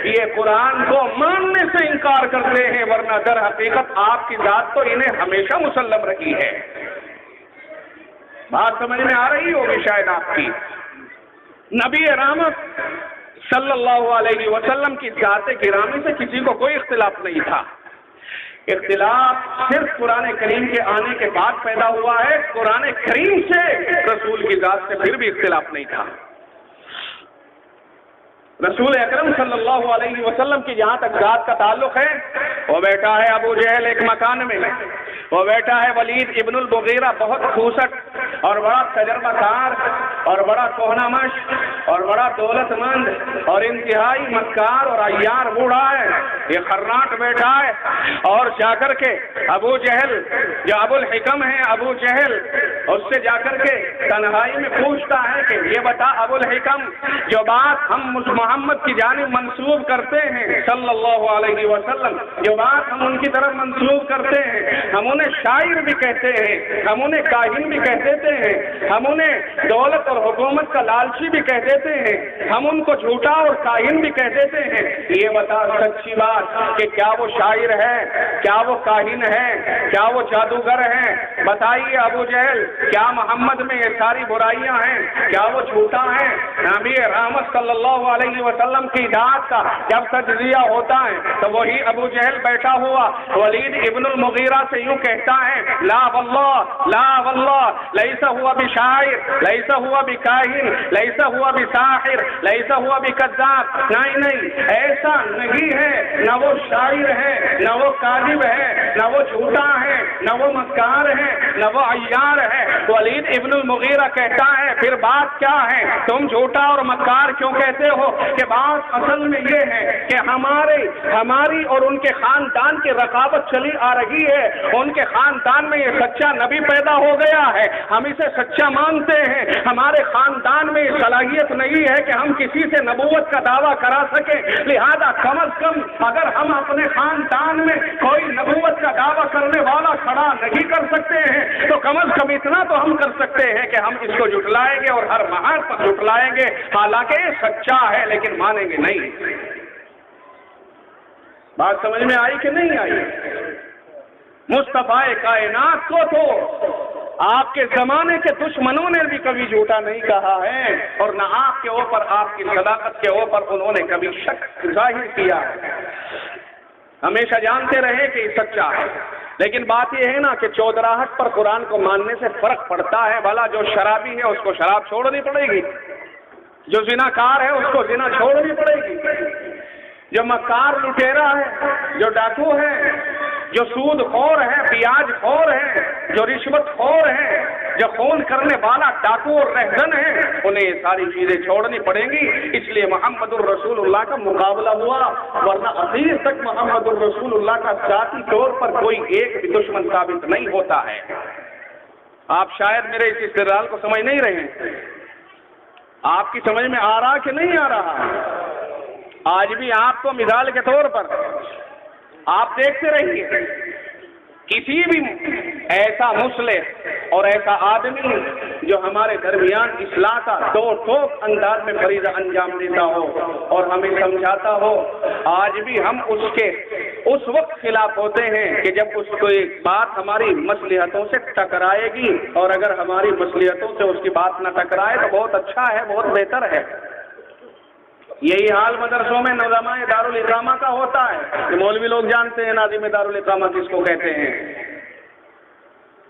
Speaker 2: یہ قرآن کو ماننے سے انکار کرتے ہیں، ورنہ در حقیقت آپ کی ذات تو انہیں ہمیشہ مسلم رہی ہے۔ بات سمجھ میں آ رہی ہوگی شاید آپ کی۔ نبی رحمت صلی اللہ علیہ وسلم کی ذات گرامی سے کسی کو کوئی اختلاف نہیں تھا، اختلاف صرف قرآن کریم کے آنے کے بعد پیدا ہوا ہے۔ قرآن کریم سے رسول کی ذات سے پھر بھی اختلاف نہیں تھا۔ رسول اکرم صلی اللہ علیہ وسلم کی جہاں تک ذات کا تعلق ہے، وہ بیٹا ہے ابو جہل ایک مکان میں، وہ بیٹا ہے ولید ابن المغیرہ بہت کھوسٹ اور بڑا تجربہ کار اور بڑا کوہنا مش اور بڑا دولت مند اور انتہائی مکار اور عیار بوڑھا ہے، یہ خراٹ بیٹا ہے۔ اور جا کر کے ابو جہل جو ابو الحکم ہے، ابو جہل اس سے جا کر کے تنہائی میں پوچھتا ہے کہ یہ بتا ابو الحکم، جو بات ہم محمد کی جانب منسوب کرتے ہیں صلی اللہ علیہ وسلم، جو بات ہم ان کی طرف منسوب کرتے ہیں، ہم انہیں شاعر بھی کہتے ہیں، ہم انہیں کاہن بھی کہہ دیتے ہیں، ہم انہیں دولت اور حکومت کا لالچی بھی کہہ دیتے ہیں، ہم ان کو جھوٹا اور کاہن بھی کہہ دیتے ہیں، یہ بتا سچی بات کہ کیا وہ شاعر ہے، کیا وہ کاہن ہے، کیا وہ جادوگر ہیں؟ بتائیے ابو جہل، کیا محمد میں یہ ساری برائیاں ہیں؟ کیا وہ جھوٹا ہے؟ نبی رحمت صلی اللہ علیہ وسلم کی ذات کا جب تجزیہ ہوتا ہے تو وہی ابو جہل بیٹھا ہوا ولید ابن المغیرہ سے یوں کہتا ہے، لا واللہ لا واللہ لیس ہوا بشاعر، لیس ہوا بکاہن، لیس ہوا بساحر، لیس ہوا بکذاب، نہیں ایسا نہیں ہے، نہ وہ شاعر ہے، نہ وہ کاذب ہے، نہ وہ جھوٹا ہے، نہ وہ مکار ہے، نہ وہ عیار ہے۔ ولید ابن المغیرہ کہتا ہے پھر بات کیا ہے؟ تم جھوٹا اور مکار کیوں کہتے ہو؟ کہ بات اصل میں یہ ہے کہ ہماری اور ان کے خاندان کی رقابت چلی آ رہی ہے، ان کے خاندان میں یہ سچا نبی پیدا ہو گیا ہے، ہم اسے سچا مانتے ہیں، ہمارے خاندان میں یہ صلاحیت نہیں ہے کہ ہم کسی سے نبوت کا دعویٰ کرا سکیں، لہذا کم از کم اگر ہم اپنے خاندان میں کوئی نبوت کا دعویٰ کرنے والا کھڑا نہیں کر سکتے ہیں تو کم از کم اتنا تو ہم کر سکتے ہیں کہ ہم اس کو جھٹلائیں گے اور ہر مہار پر جھٹلائیں گے، حالانکہ یہ سچا ہے لیکن مانیں گے نہیں۔ بات سمجھ میں آئی کہ نہیں آئی؟ مصطفیٰ کائنات کو تو آپ کے زمانے کے دشمنوں نے بھی کبھی جھوٹا نہیں کہا ہے، اور نہ آپ کے اوپر، آپ کی صداقت کے اوپر انہوں نے کبھی شک ظاہر کیا ہے، ہمیشہ جانتے رہے کہ یہ سچا ہے۔ لیکن بات یہ ہے نا کہ چودراہٹ پر قرآن کو ماننے سے فرق پڑتا ہے۔ بھلا جو شرابی ہے اس کو شراب چھوڑنی پڑے گی، جو زناکار ہے اس کو زنا چھوڑنی پڑے گی، جو مکار لٹیرا ہے، جو ڈاکو ہے، جو سود خور ہے، بیاج خور ہے، جو رشوت خور ہے، جو خون کرنے والا ڈاکو اور رہزن ہے، انہیں یہ ساری چیزیں چھوڑنی پڑیں گی۔ اس لیے محمد الرسول اللہ کا مقابلہ ہوا، ورنہ اخیر تک محمد الرسول اللہ کا ذاتی طور پر کوئی ایک بھی دشمن ثابت نہیں ہوتا ہے۔ آپ شاید میرے اس استدلال کو سمجھ نہیں رہے ہیں، آپ کی سمجھ میں آ رہا کہ نہیں آ رہا؟ آج بھی آپ کو مثال کے طور پر آپ دیکھتے رہیے، کسی بھی ایسا مصلح اور ایسا آدمی جو ہمارے درمیان اصلاح کا دو ٹوک انداز میں فریضہ انجام دیتا ہو اور ہمیں سمجھاتا ہو، آج بھی ہم اس کے اس وقت خلاف ہوتے ہیں کہ جب اس کو ایک بات ہماری مصلحتوں سے ٹکرائے گی، اور اگر ہماری مصلحتوں سے اس کی بات نہ ٹکرائے تو بہت اچھا ہے، بہت بہتر ہے۔ یہی حال مدرسوں میں نظامہ دارالاقامہ کا ہوتا ہے کہ مولوی لوگ جانتے ہیں ناظم دارالاقامہ کس کو کہتے ہیں۔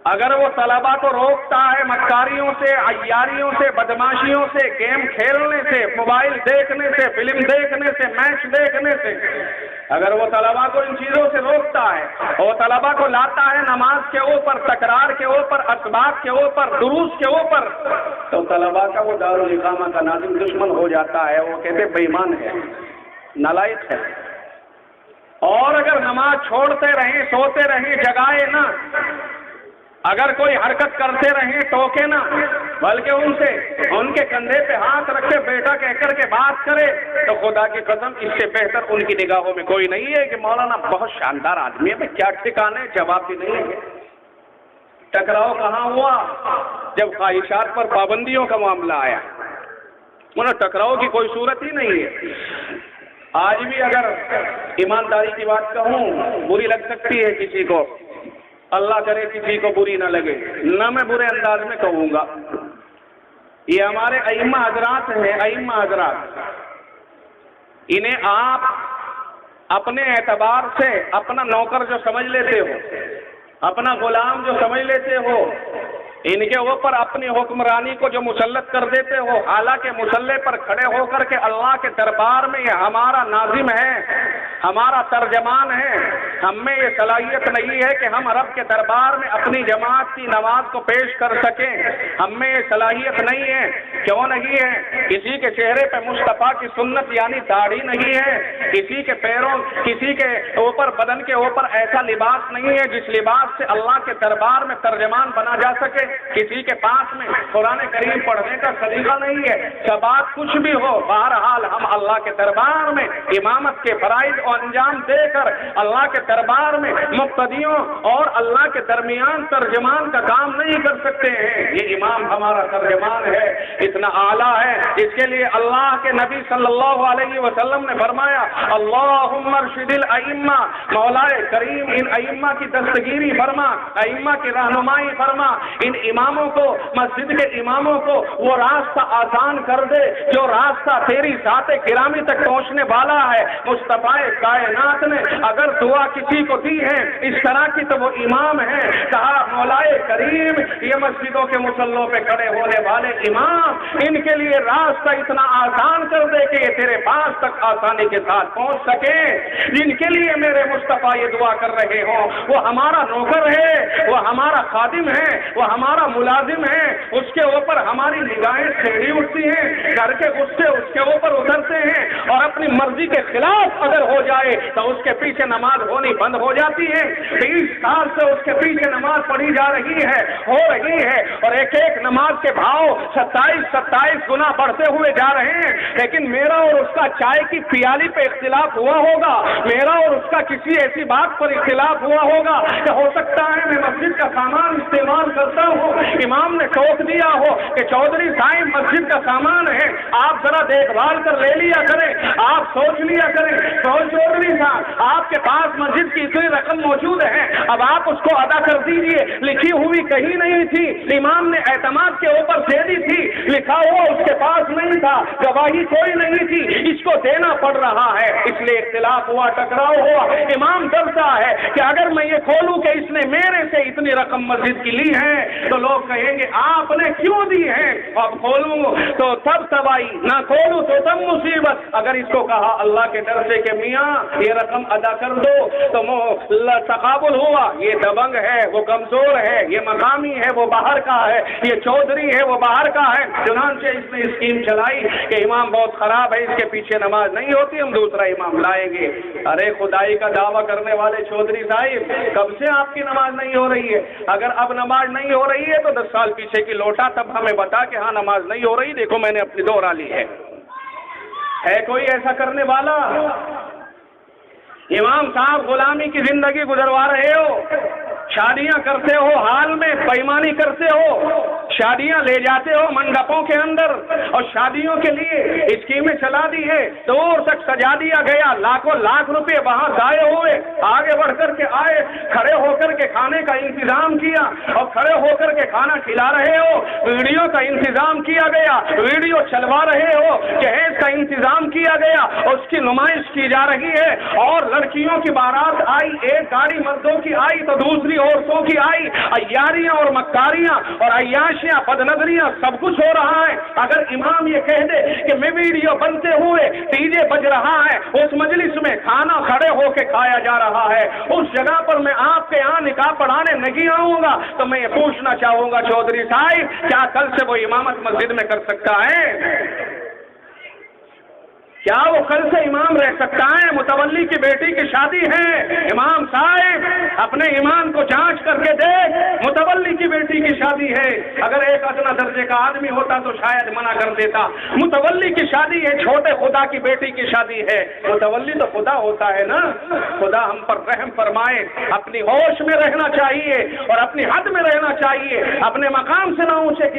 Speaker 2: اگر وہ طلباء کو روکتا ہے مکاریوں سے، عیاریوں سے، بدماشیوں سے، گیم کھیلنے سے، موبائل دیکھنے سے، فلم دیکھنے سے، میچ دیکھنے سے، اگر وہ طلباء کو ان چیزوں سے روکتا ہے، اور وہ طلباء کو لاتا ہے نماز کے اوپر، تکرار کے اوپر، اسباق کے اوپر، دروس کے اوپر، تو طلباء کا وہ دارالاقامہ کا ناظم دشمن ہو جاتا ہے، وہ کہتے بے ایمان ہے، نالائق ہے۔ اور اگر نماز چھوڑتے رہیں، سوتے رہیں، جگائے نہ، اگر کوئی حرکت کرتے رہیں ٹوکے نہ، بلکہ ان کے کندھے پہ ہاتھ رکھ کے بیٹا کہہ کر کے بات کرے، تو خدا کی قسم اس سے بہتر ان کی نگاہوں میں کوئی نہیں ہے کہ مولانا بہت شاندار آدمی ہے، کیا ٹھکانے، جواب بھی نہیں ہے۔ ٹکراؤ کہاں ہوا؟ جب خواہشات پر پابندیوں کا معاملہ آیا، انہیں ٹکراؤ کی کوئی صورت ہی نہیں ہے۔ آج بھی اگر ایمانداری کی بات کہوں، بری لگ سکتی ہے کسی کو، اللہ کرے کسی کو بری نہ لگے، نہ میں برے انداز میں کہوں گا۔ یہ ہمارے ائمہ حضرات ہیں، ائمہ حضرات، انہیں آپ اپنے اعتبار سے اپنا نوکر جو سمجھ لیتے ہو، اپنا غلام جو سمجھ لیتے ہو، ان کے اوپر اپنی حکمرانی کو جو مسلط کر دیتے ہو، حالانکہ مسلح پر کھڑے ہو کر کے اللہ کے دربار میں یہ ہمارا ناظم ہے، ہمارا ترجمان ہے، ہم میں یہ صلاحیت نہیں ہے کہ ہم رب کے دربار میں اپنی جماعت کی نماز کو پیش کر سکیں، ہم میں یہ صلاحیت نہیں ہے۔ کیوں نہیں ہے؟ کسی کے چہرے پہ مصطفیٰ کی سنت یعنی داڑھی نہیں ہے، کسی کے پیروں، کسی کے اوپر، بدن کے اوپر ایسا لباس نہیں ہے جس لباس سے اللہ کے دربار میں ترجمان بنا جا سکے، کسی کے پاس میں قرآن کریم پڑھنے کا سلیقہ نہیں ہے، بات کچھ بھی ہو، بہرحال ہم اللہ کے دربار میں امامت کے فرائض اور انجام دے کر اللہ کے دربار میں مقتدیوں اور اللہ کے درمیان ترجمان کا کام نہیں کر سکتے ہیں۔ یہ امام ہمارا ترجمان ہے، اتنا اعلیٰ ہے، اس کے لیے اللہ کے نبی صلی اللہ علیہ وسلم نے فرمایا اللہم ارشد الائمہ، مولا کریم ان ائمہ کی دستگیری فرما، ائمہ کی رہنمائی فرما، ان اماموں کو، مسجد کے اماموں کو وہ راستہ آسان کر دے جو راستہ تیری ذات گرامی تک پہنچنے والا ہے۔ مصطفیٰ کائنات نے اگر دعا کسی کو دی ہے اس طرح کی تو وہ امام ہے۔ کہا مولا کریم یہ مسجدوں کے مصلوں پہ کھڑے ہونے والے امام، ان کے لیے راستہ اتنا آسان کر دے کہ یہ تیرے پاس تک آسانی کے ساتھ پہنچ سکے۔ جن کے لیے میرے مصطفیٰ یہ دعا کر رہے ہوں وہ ہمارا نوکر ہے، وہ ہمارا خادم ہے، وہ ہمارا ملازم ہے، اس کے اوپر ہماری نگاہیں سیڑھی اٹھتی ہیں، گھر کے غصے اس کے اوپر اترتے ہیں، اور اپنی مرضی کے خلاف اگر ہو جائے تو اس کے پیچھے نماز ہونی بند ہو جاتی ہے۔ 30 سال سے اس کے پیچھے نماز پڑھی جا رہی ہے، ہو رہی ہے، اور ایک ایک نماز کے بھاؤ 27 گنا بڑھتے ہوئے جا رہے ہیں، لیکن میرا اور اس کا چائے کی پیالی پہ اختلاف ہوا ہوگا، میرا اور اس کا کسی ایسی بات پر اختلاف ہوا ہوگا کہ ہو سکتا ہے میں مسجد کا سامان استعمال کرتا ہوں، امام نے ٹوک دیا ہو کہ چودھری صاحب مسجد کا سامان ہے، آپ ذرا دیکھ بھال کر لے لیا کریں، آپ سوچ لیا کریں، چودھری صاحب آپ کے پاس مسجد کی اتنی رقم موجود ہے، اب آپ اس کو ادا کر دیجئے، لکھی ہوئی کہیں نہیں تھی، امام نے اعتماد کے اوپر دے دی تھی، لکھا ہوا اس کے پاس نہیں تھا، گواہی کوئی نہیں تھی، اس کو دینا پڑ رہا ہے، اس لیے اختلاف ہوا، ٹکراؤ ہوا، امام ڈرتا ہے کہ اگر میں یہ کھولوں کہ اس نے میرے سے اتنی رقم مسجد کی لی ہے تو لوگ کہیں گے آپ نے کیوں دی ہے، اب کھولوں تو تب تباہی، نہ کھولوں تو تب مصیبت۔ اگر اس کو کہا اللہ کے ڈر سے کہ میاں یہ رقم ادا کر دو تو تقابل ہوا، یہ دبنگ ہے، وہ کمزور ہے، یہ مقامی ہے، وہ باہر کا ہے، یہ چودھری ہے، وہ باہر کا ہے، چنانچہ اس نے اسکیم چلائی کہ امام بہت خراب ہے، اس کے پیچھے نماز نہیں ہوتی، ہم دوسرا امام لائیں گے۔ ارے خدائی کا دعویٰ کرنے والے چودھری صاحب کب سے آپ کی نماز نہیں ہو رہی ہے؟ اگر اب نماز نہیں ہو رہی ہے تو 10 سال پیچھے کی لوٹا، تب ہمیں بتا کہ ہاں نماز نہیں ہو رہی، دیکھو میں نے اپنی دوہرا لی ہے کوئی ایسا کرنے والا؟ امام صاحب غلامی کی زندگی گزروا رہے ہو، شادیاں کرتے ہو، حال میں بےایمانی کرتے ہو، شادیاں لے جاتے ہو منڈپوں کے اندر، اور شادیوں کے لیے اسکیمیں چلا دی ہے، دور تک سجا دیا گیا، لاکھوں لاکھ روپے وہاں ضائع ہوئے، آگے بڑھ کر کے آئے، کھڑے ہو کر کے کھانے کا انتظام کیا، اور کھڑے ہو کر کے کھانا کھلا رہے ہو، ویڈیو کا انتظام کیا گیا، ویڈیو چلوا رہے ہو، جہیز کا انتظام کیا گیا، اس کی نمائش کی جا رہی ہے، اور لڑکیوں کی بارات آئی، ایک گاڑی مردوں کی آئی تو دوسری عورتوں کی آئی، عیاریاں اور مکاریاں اور عیاشیاں، بدنظریاں، سب کچھ ہو رہا ہے۔ اگر امام یہ کہہ دے کہ میں ویڈیو بنتے ہوئے ڈی جے بج رہا ہے، اس مجلس میں کھانا کھڑے ہو کے کھایا جا رہا ہے، اس جگہ پر میں آپ کے یہاں نکاح پڑھانے نہیں آؤں گا، تو میں یہ پوچھنا چاہوں گا چودھری صاحب کیا کل سے وہ امامت مسجد میں کر سکتا ہے؟ کیا وہ کل سے امام رہ سکتا ہے؟ متولی کی بیٹی کی شادی ہے، امام صاحب اپنے ایمان کو جانچ کر کے دیکھ، متولی کی بیٹی کی شادی ہے، اگر ایک ادنا درجے کا آدمی ہوتا تو شاید منع کر دیتا، متولی کی شادی ہے، چھوٹے خدا کی بیٹی کی شادی ہے، متولی تو خدا ہوتا ہے نا، خدا ہم پر رحم فرمائے، اپنی ہوش میں رہنا چاہیے اور اپنی حد میں رہنا چاہیے، اپنے مقام سے نہ اونچے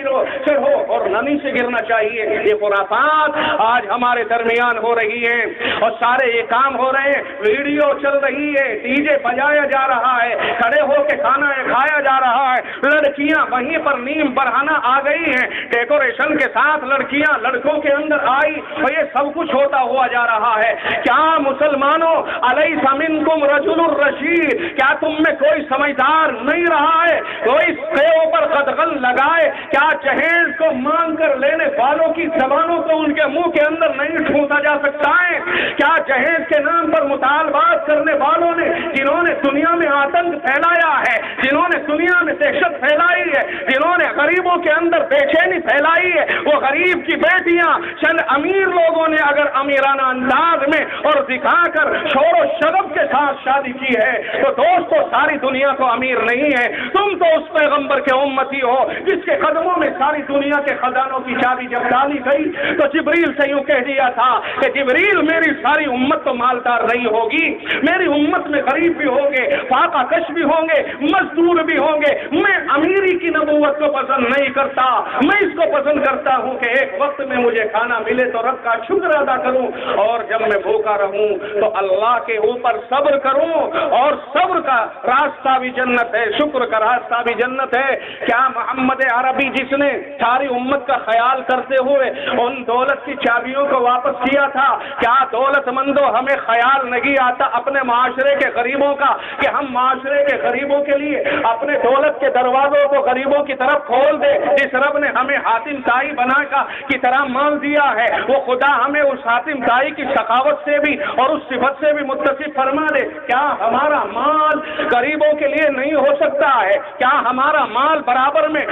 Speaker 2: چڑھو اور نہ نیچے گرنا چاہیے۔ یہ خرافات آج ہمارے درمیان ہو رہی ہے اور سارے یہ کام ہو رہے ہیں، ویڈیو چل رہی ہے، ڈی جے بجایا جا رہا ہے، کھڑے ہو کے کھانا کھایا جا رہا ہے، لڑکیاں وہیں پر نیم برہنہ آ گئی ہیں، ڈیکوریشن کے ساتھ لڑکیاں لڑکوں کے اندر آئی، اور یہ سب کچھ ہوتا ہوا جا رہا ہے۔ کیا مسلمانوں الیس منکم رجل الرشید، کیا تم میں کوئی سمجھدار نہیں رہا ہے؟ کوئی اس کے اوپر قدغن لگائے، کیا جہیز کو مانگ کر لینے والوں کی زبانوں کو ان کے منہ کے اندر نہیں ٹھونسا جا سکتا ہے؟ کیا جہیز کے نام پر مطالبات کرنے والوں نے، جنہوں نے دنیا میں آتنک پھیلایا ہے، جنہوں نے دنیا میں دہشت پھیلائی ہے، جنہوں نے غریبوں کے اندر بے چینی پھیلائی ہے، وہ غریب کی بیٹیاں چند امیر لوگوں نے اگر امیرانہ انداز میں اور دکھا کر شور و شغب کے ساتھ شادی کی ہے تو دوستو ساری دنیا تو امیر نہیں ہے، تم تو اس پیغمبر کے امتی ہو جس کے قدموں میں ساری دنیا کے خزانوں کی چابی جب ڈالی گئی تو جبریل سے یوں کہہ دیا تھا کہ جبریل میری ساری امت تو مالدار نہیں ہوگی، میری امت میں غریب بھی ہوں گے، فاقہ کش بھی ہوں گے، مزدور بھی ہوں گے، میں امیری کی نبوت کو پسند نہیں کرتا، میں اس کو پسند کرتا ہوں کہ ایک وقت میں مجھے کھانا ملے تو رب کا شکر ادا کروں، اور جب میں بھوکا رہوں تو اللہ کے اوپر صبر کروں، اور صبر کا راستہ بھی جنت ہے، شکر کا راستہ بھی جنت ہے۔ کیا محمد عربی جس نے ساری امت کا خیال کرتے ہوئے ان دولت کی چابیوں کو واپس کیا تھا، کیا دولت مندوں ہمیں خیال نہیں آتا اپنے معاشرے کے غریبوں کا کہ ہم معاشرے کے غریبوں کے لیے اپنے دولت کے دروازوں کو غریبوں کی طرف کھول دے؟ جس رب نے ہمیں حاتم طائی بنا کی طرح مان دیا ہے وہ خدا ہمیں اس حاتم طائی کی سخاوت سے بھی اور اس صفت سے بھی متصف فرما دے۔ کیا ہمارا مال غریبوں کے لیے نہیں ہو سکتا ہے؟ کیا ہمارا مال برابر میں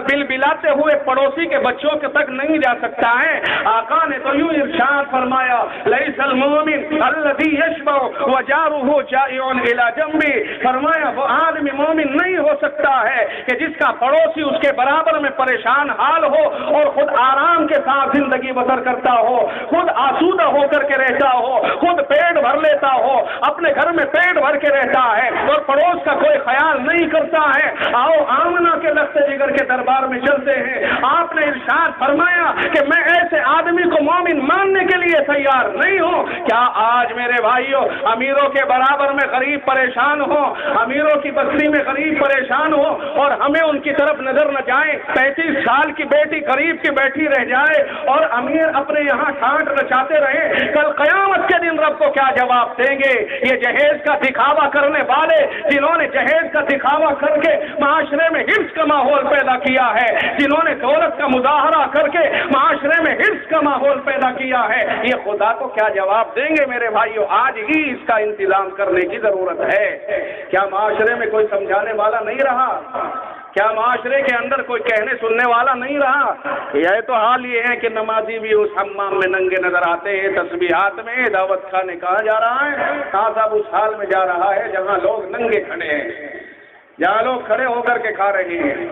Speaker 2: بل بلاتے ہوئے پڑوسی کے بچوں کے تک نہیں جا سکتا ہے؟ آقا نے تو یوں ارشاد فرمایا لیس المومن الذی یشبع وجارہ جائع الی جنبہ، فرمایا وہ آدمی مومن نہیں ہو سکتا ہے کہ جس کا پڑوسی اس کے برابر میں پریشان حال ہو اور خود آرام کے ساتھ زندگی بسر کرتا ہو، خود آسودہ ہو کر کے رہتا ہو، خود پیٹ بھر لیتا ہو، اپنے گھر میں پیٹ بھر کے رہتا ہے اور پڑوس کا کوئی خیال نہیں کرتا ہے۔ آؤ آمنہ کے لخت جگر کے دربار میں چلتے ہیں، آپ نے ارشاد فرمایا کہ میں ایسے آدمی کو مومن ماننے کے لیے تیار نہیں ہوں۔ کیا آج میرے بھائیوں امیروں کے برابر میں غریب پریشان ہو، امیروں کی بستی میں غریب پریشان ہو اور ہمیں ان کی طرف نظر نہ جائے؟ 35 سال کی بیٹی غریب کی بیٹھی رہ جائے اور امیر اپنے یہاں ٹھاٹ رچاتے رہے، کل قیامت کے دن رب کو کیا جواب دیں گے؟ یہ جہیز کا دکھاوا کرنے والے جنہوں نے جہیز کا دکھاوا کر کے معاشرے میں حرص کا ماحول پیدا کیا ہے، جنہوں نے دولت کا مظاہرہ کر کے معاشرے میں حرص کا ماحول پیدا کیا ہے، یہ خدا کو کیا جواب دیں گے؟ میرے بھائیوں آج ہی اس کا انتظام کرنے کی ضرورت ہے۔ کیا معاشرے میں کوئی سمجھانے والا نہیں رہا؟ کیا معاشرے کے اندر کوئی کہنے سننے والا نہیں رہا؟ یہ تو حال یہ ہے کہ نمازی بھی اس حمام میں ننگے نظر آتے ہیں، تسبیحات میں دعوت خانے کہا جا رہا ہے، صاحب اس حال میں جا رہا ہے جہاں لوگ ننگے کھڑے ہیں، جہاں لوگ کھڑے ہو کر کے کھا رہے ہیں،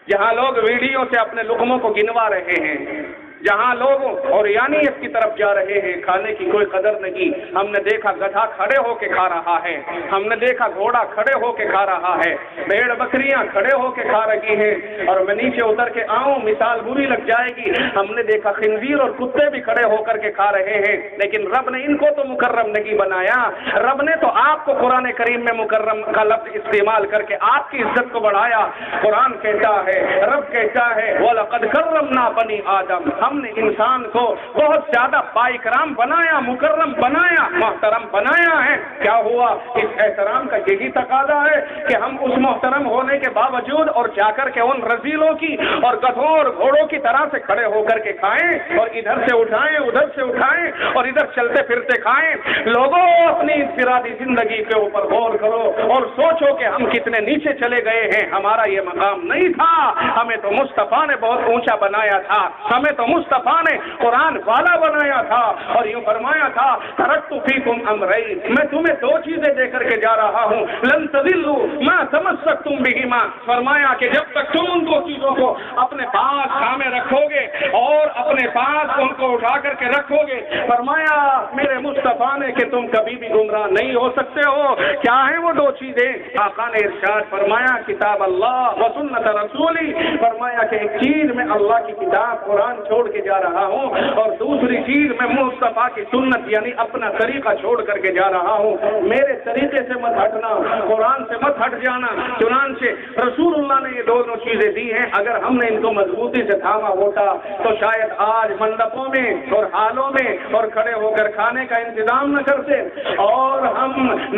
Speaker 2: جہاں لوگ ویڈیو سے اپنے لقموں کو گنوا رہے ہیں، جہاں لوگ اوریانیت کی طرف جا رہے ہیں، کھانے کی کوئی قدر نہیں۔ ہم نے دیکھا گدھا کھڑے ہو کے کھا رہا ہے، ہم نے دیکھا گھوڑا کھڑے ہو کے کھا رہا ہے، بھیڑ بکریاں کھڑے ہو کے کھا رہی ہیں، اور میں نیچے اتر کے آؤں مثال بری لگ جائے گی، ہم نے دیکھا خنزیر اور کتے بھی کھڑے ہو کر کے کھا رہے ہیں، لیکن رب نے ان کو تو مکرم نہیں بنایا۔ رب نے تو آپ کو قرآن کریم میں مکرم کا لفظ استعمال کر کے آپ کی عزت کو بڑھایا۔ قرآن کہتا ہے، رب کہتا ہے وَلَقَدْ كَرَّمْنَا بَنِي آدم، ہم نے انسان کو بہت زیادہ بااکرام بنایا، مکرم بنایا، محترم بنایا ہے۔ کیا ہوا؟ اس احترام کا یہی تقاضا ہے کہ ہم اس محترم ہونے کے باوجود اور جا کر کے ان رذیلوں کی اور گدھوں اور گھوڑوں کی طرح سے کھڑے ہو کر کے کھائیں اور ادھر سے اٹھائیں ادھر سے اٹھائیں اور ادھر چلتے پھرتے کھائیں۔ لوگوں اپنی انفرادی زندگی کے اوپر غور کرو اور سوچو کہ ہم کتنے نیچے چلے گئے ہیں۔ ہمارا یہ مقام نہیں تھا، ہمیں تو مصطفیٰ نے بہت اونچا بنایا تھا، ہمیں تو مصطفیٰ نے قرآن والا بنایا تھا اور یوں فرمایا تھا ترکت فیکم امرین، میں تمہیں دو چیزیں دے کر کے جا رہا ہوں، لن تضلوا ما تمسکتم بہما، فرمایا کہ جب تک تم ان دو چیزوں کو اپنے پاس تھامے رکھو گے اور اپنے پاس ان کو اٹھا کر کے رکھو گے، فرمایا میرے مصطفیٰ نے کہ تم کبھی بھی گمراہ نہیں ہو سکتے ہو۔ کیا ہیں وہ دو چیزیں؟ آقا نے ارشاد فرمایا کتاب اللہ و سنت رسولی، فرمایا کہ ایک چیز میں اللہ کی کتاب قرآن چھوڑ کے جا رہا ہوں اور دوسری چیز میں مصطفیٰ کی سنت یعنی اپنا طریقہ چھوڑ کر کے جا رہا ہوں۔ میرے طریقے سے مت ہٹنا، قرآن سے مت ہٹ جانا۔ چنانچہ رسول اللہ نے یہ دونوں چیزیں دی ہیں، اگر ہم نے ان کو مضبوطی سے تھاما ہوتا تو شاید آج منڈپوں میں اور حالوں میں اور کھڑے ہو کر کھانے کا انتظام نہ کرتے اور ہم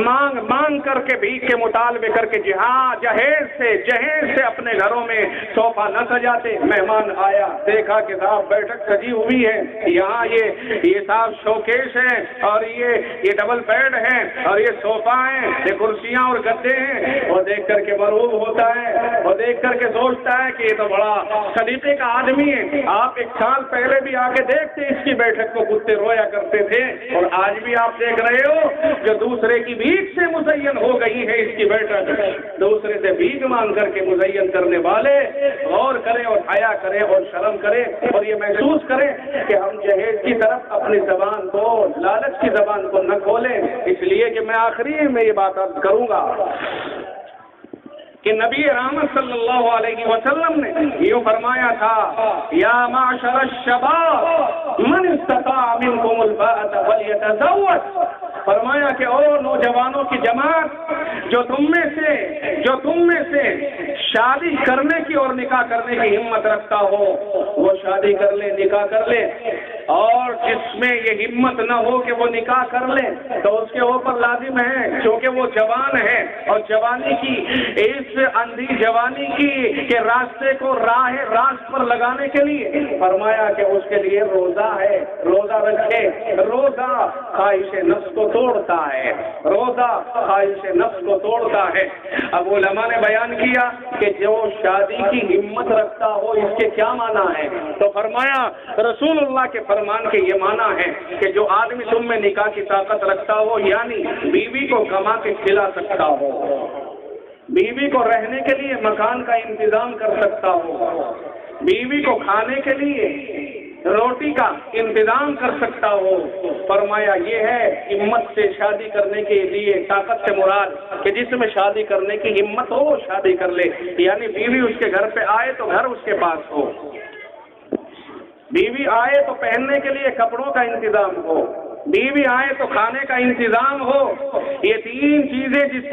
Speaker 2: مانگ مانگ کر کے بھیک کے مطالبے کر کے جہیز سے اپنے گھروں میں صوفہ نہ سجاتے۔ مہمان آیا، دیکھا کہ صاحب بیٹھک سجی ہوئی ہے، یہاں یہ صاحب شوکیش ہے اور یہ ڈبل بیڈ ہے اور یہ صوفہ ہیں، یہ کرسیاں اور گدے ہیں، اور دیکھ کر کے مرعوب ہوتا ہے اور دیکھ کر کے سوچتا ہے کہ یہ تو بڑا سلیقے کا آدمی ہے. آپ 1 سال پہلے بھی آ کے دیکھتے اس کی بیٹھک کو کتے رویا کرتے تھے اور آج بھی آپ دیکھ رہے ہو جو دوسرے کی بھیک سے مزین ہو گئی ہے اس کی بیٹھک. دوسرے سے بھیک مانگ کر کے مزین کرنے والے غور کریں اور حیا کریں اور شرم کریں اور یہ محسوس کریں کہ ہم جہیز کی طرف اپنی زبان کو, لالچ کی زبان کو نہ کھولیں. اس لیے کہ میں آخری میں یہ بات عرض کروں گا کہ نبی رحمت صلی اللہ علیہ وسلم نے یہ فرمایا تھا یا معشر الشباب من استطاع منکم الباءۃ فلیتزوج. فرمایا کہ او نوجوانوں کی جماعت جو تم میں سے شادی کرنے کی اور نکاح کرنے کی ہمت رکھتا ہو وہ شادی کر لے, نکاح کر لے. اور جس میں یہ ہمت نہ ہو کہ وہ نکاح کر لے تو اس کے اوپر لازم ہے کیونکہ وہ جوان ہے اور جوانی کی اس اندھی جوانی کی کے راستے کو راست پر لگانے کے لیے فرمایا کہ اس کے لیے روزہ ہے, روزہ رکھے. روزہ خواہش نفس کو توڑتا ہے, روزہ خواہش نفس کو توڑتا ہے. اب علماء نے بیان کیا کہ جو شادی کی ہمت رکھتا ہو اس کے کیا معنی ہے, تو فرمایا رسول اللہ کے فرمان کے یہ معنی ہے کہ جو آدمی تم میں نکاح کی طاقت رکھتا ہو یعنی بیوی کو کما کے کھلا سکتا ہو, بیوی کو رہنے کے لیے مکان کا انتظام کر سکتا ہو, بیوی کو کھانے کے لیے روٹی کا انتظام کر سکتا ہو. فرمایا یہ ہے ہمت سے شادی کرنے کے لیے. طاقت سے مراد کہ جس میں شادی کرنے کی ہمت ہو وہ شادی کر لے, یعنی بیوی اس کے گھر پہ آئے تو گھر اس کے پاس ہو, بیوی آئے تو پہننے کے لیے کپڑوں کا انتظام ہو, بیوی آئے تو کھانے کا انتظام ہو. یہ 3 چیزیں جس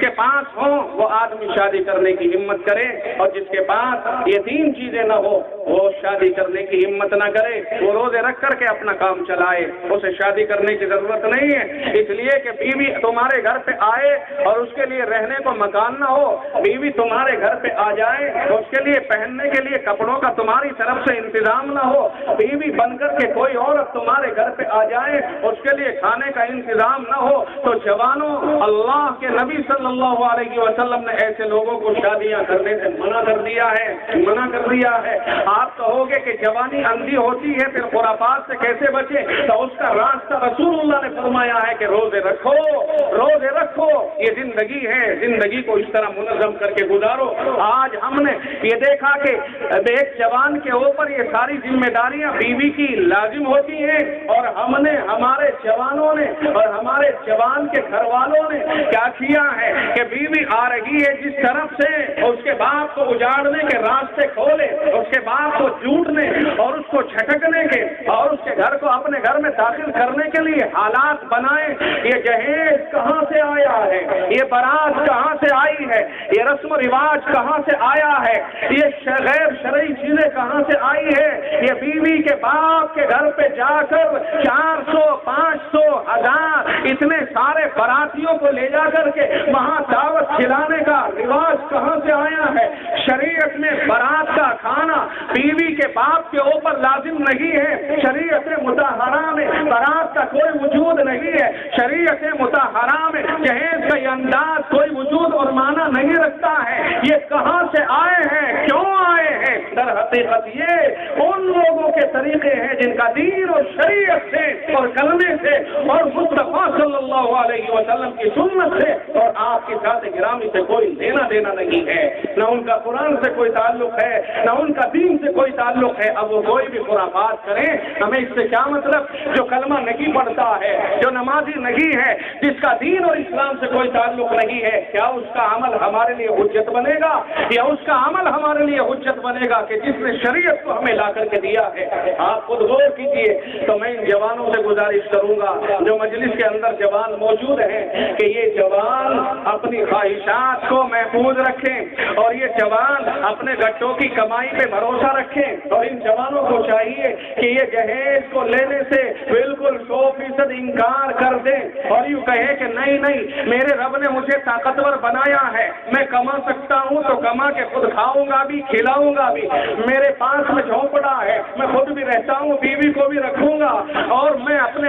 Speaker 2: کے پاس ہوں وہ آدمی شادی کرنے کی ہمت کرے, اور جس کے پاس یہ 3 چیزیں نہ ہو وہ شادی کرنے کی ہمت نہ کرے. وہ روزے رکھ کر کے اپنا کام چلائے, اسے شادی کرنے کی ضرورت نہیں ہے. اس لیے کہ بیوی تمہارے گھر پہ آئے اور اس کے لیے رہنے کو مکان نہ ہو, بیوی تمہارے گھر پہ آ جائے تو اس کے لیے پہننے کے لیے کپڑوں کا تمہاری طرف سے انتظام نہ ہو, بیوی بن کر کے کوئی عورت تمہارے گھر پہ آ جائے اس کے لیے کھانے کا انتظام نہ ہو. تو جوانوں, اللہ کے نبی صلی اللہ علیہ وسلم نے ایسے لوگوں کو شادیاں کرنے سے منع کر دیا ہے. آپ کہو گے کہ جوانی اندھی ہوتی ہے پھر خرافات سے کیسے بچے, تو اس کا راستہ رسول اللہ نے فرمایا ہے کہ روزے رکھو. یہ زندگی ہے, زندگی کو اس طرح منظم کر کے گزارو. آج ہم نے یہ دیکھا کہ ایک جوان کے اوپر یہ ساری ذمہ داریاں بیوی کی لازم ہوتی ہیں, اور ہم نے ہمارے جوانوں نے اور ہمارے جوان کے گھر والوں نے کیا کیا ہے کہ بیوی آ رہی ہے جس طرف سے اس کے باپ کو اجاڑنے کے راستے کھولے, اس کے باپ کو جھوٹنے اور اس کو جھٹکنے کے اور اس کے گھر کو اپنے گھر میں داخل کرنے کے لیے حالات بنائے. یہ جہیز کہاں سے آیا ہے, یہ بارات کہاں سے آئی ہے, یہ رسم و رواج کہاں سے آیا ہے, یہ غیر شرعی چیزیں کہاں سے آئی ہے. یہ بیوی کے باپ کے گھر پہ جا کر 400 500 1000 اتنے سارے براتیوں کو لے جا کر کے وہاں دعوت کھلانے کا رواج کہاں سے آیا ہے. شریعت میں برات کا کھانا بیوی کے باپ کے اوپر لازم نہیں ہے. شریعت مطہرہ میں برات کا کوئی وجود نہیں ہے. شریعت مطہرہ میں جہیز کا یہ انداز کوئی وجود اور معنی نہیں رکھتا ہے. یہ کہاں سے آئے ہیں, کیوں آئے ہیں؟ در حقیقت یہ ان لوگوں کے طریقے ہیں جن کا دین اور شریعت سے اور کلمے سے اور مصطفیٰ صلی اللہ علیہ وسلم کی سنت سے اور آپ کی ذات گرامی سے کوئی لینا دینا نہیں ہے. نہ ان کا قرآن سے کوئی تعلق ہے, نہ ان کا دین سے کوئی تعلق ہے. اب وہ کوئی بھی خرافات کریں, ہمیں اس سے کیا مطلب؟ جو کلمہ نہیں پڑھتا ہے, جو نمازی نہیں ہے, جس کا دین اور اسلام سے کوئی تعلق نہیں ہے, کیا اس کا عمل ہمارے لیے حجت بنے گا؟ یا اس کا عمل ہمارے لیے حجت بنے گا کہ جس نے شریعت کو ہمیں لا کر کے دیا ہے؟ آپ خود غور کیجیے. تو میں ان جوانوں سے گزارش کروں گا جو مجلس کے اندر جوان موجود ہیں کہ یہ جوان اپنی خواہشات کو محفوظ رکھیں اور یہ جوان اپنے گٹوں کی کمائی پہ بھروسہ رکھیں. اور ان جوانوں کو چاہیے کہ یہ جہیز کو لینے سے بالکل 100% انکار کر دیں اور یوں کہیں کہ نہیں میرے رب نے مجھے طاقتور بنایا ہے, میں کما سکتا ہوں تو کما کے خود کھاؤں گا بھی کھلاؤں گا بھی. میرے پاس میں جھونپڑا ہے, میں خود بھی رہتا ہوں, بیوی کو بھی رکھوں گا, اور میں اپنے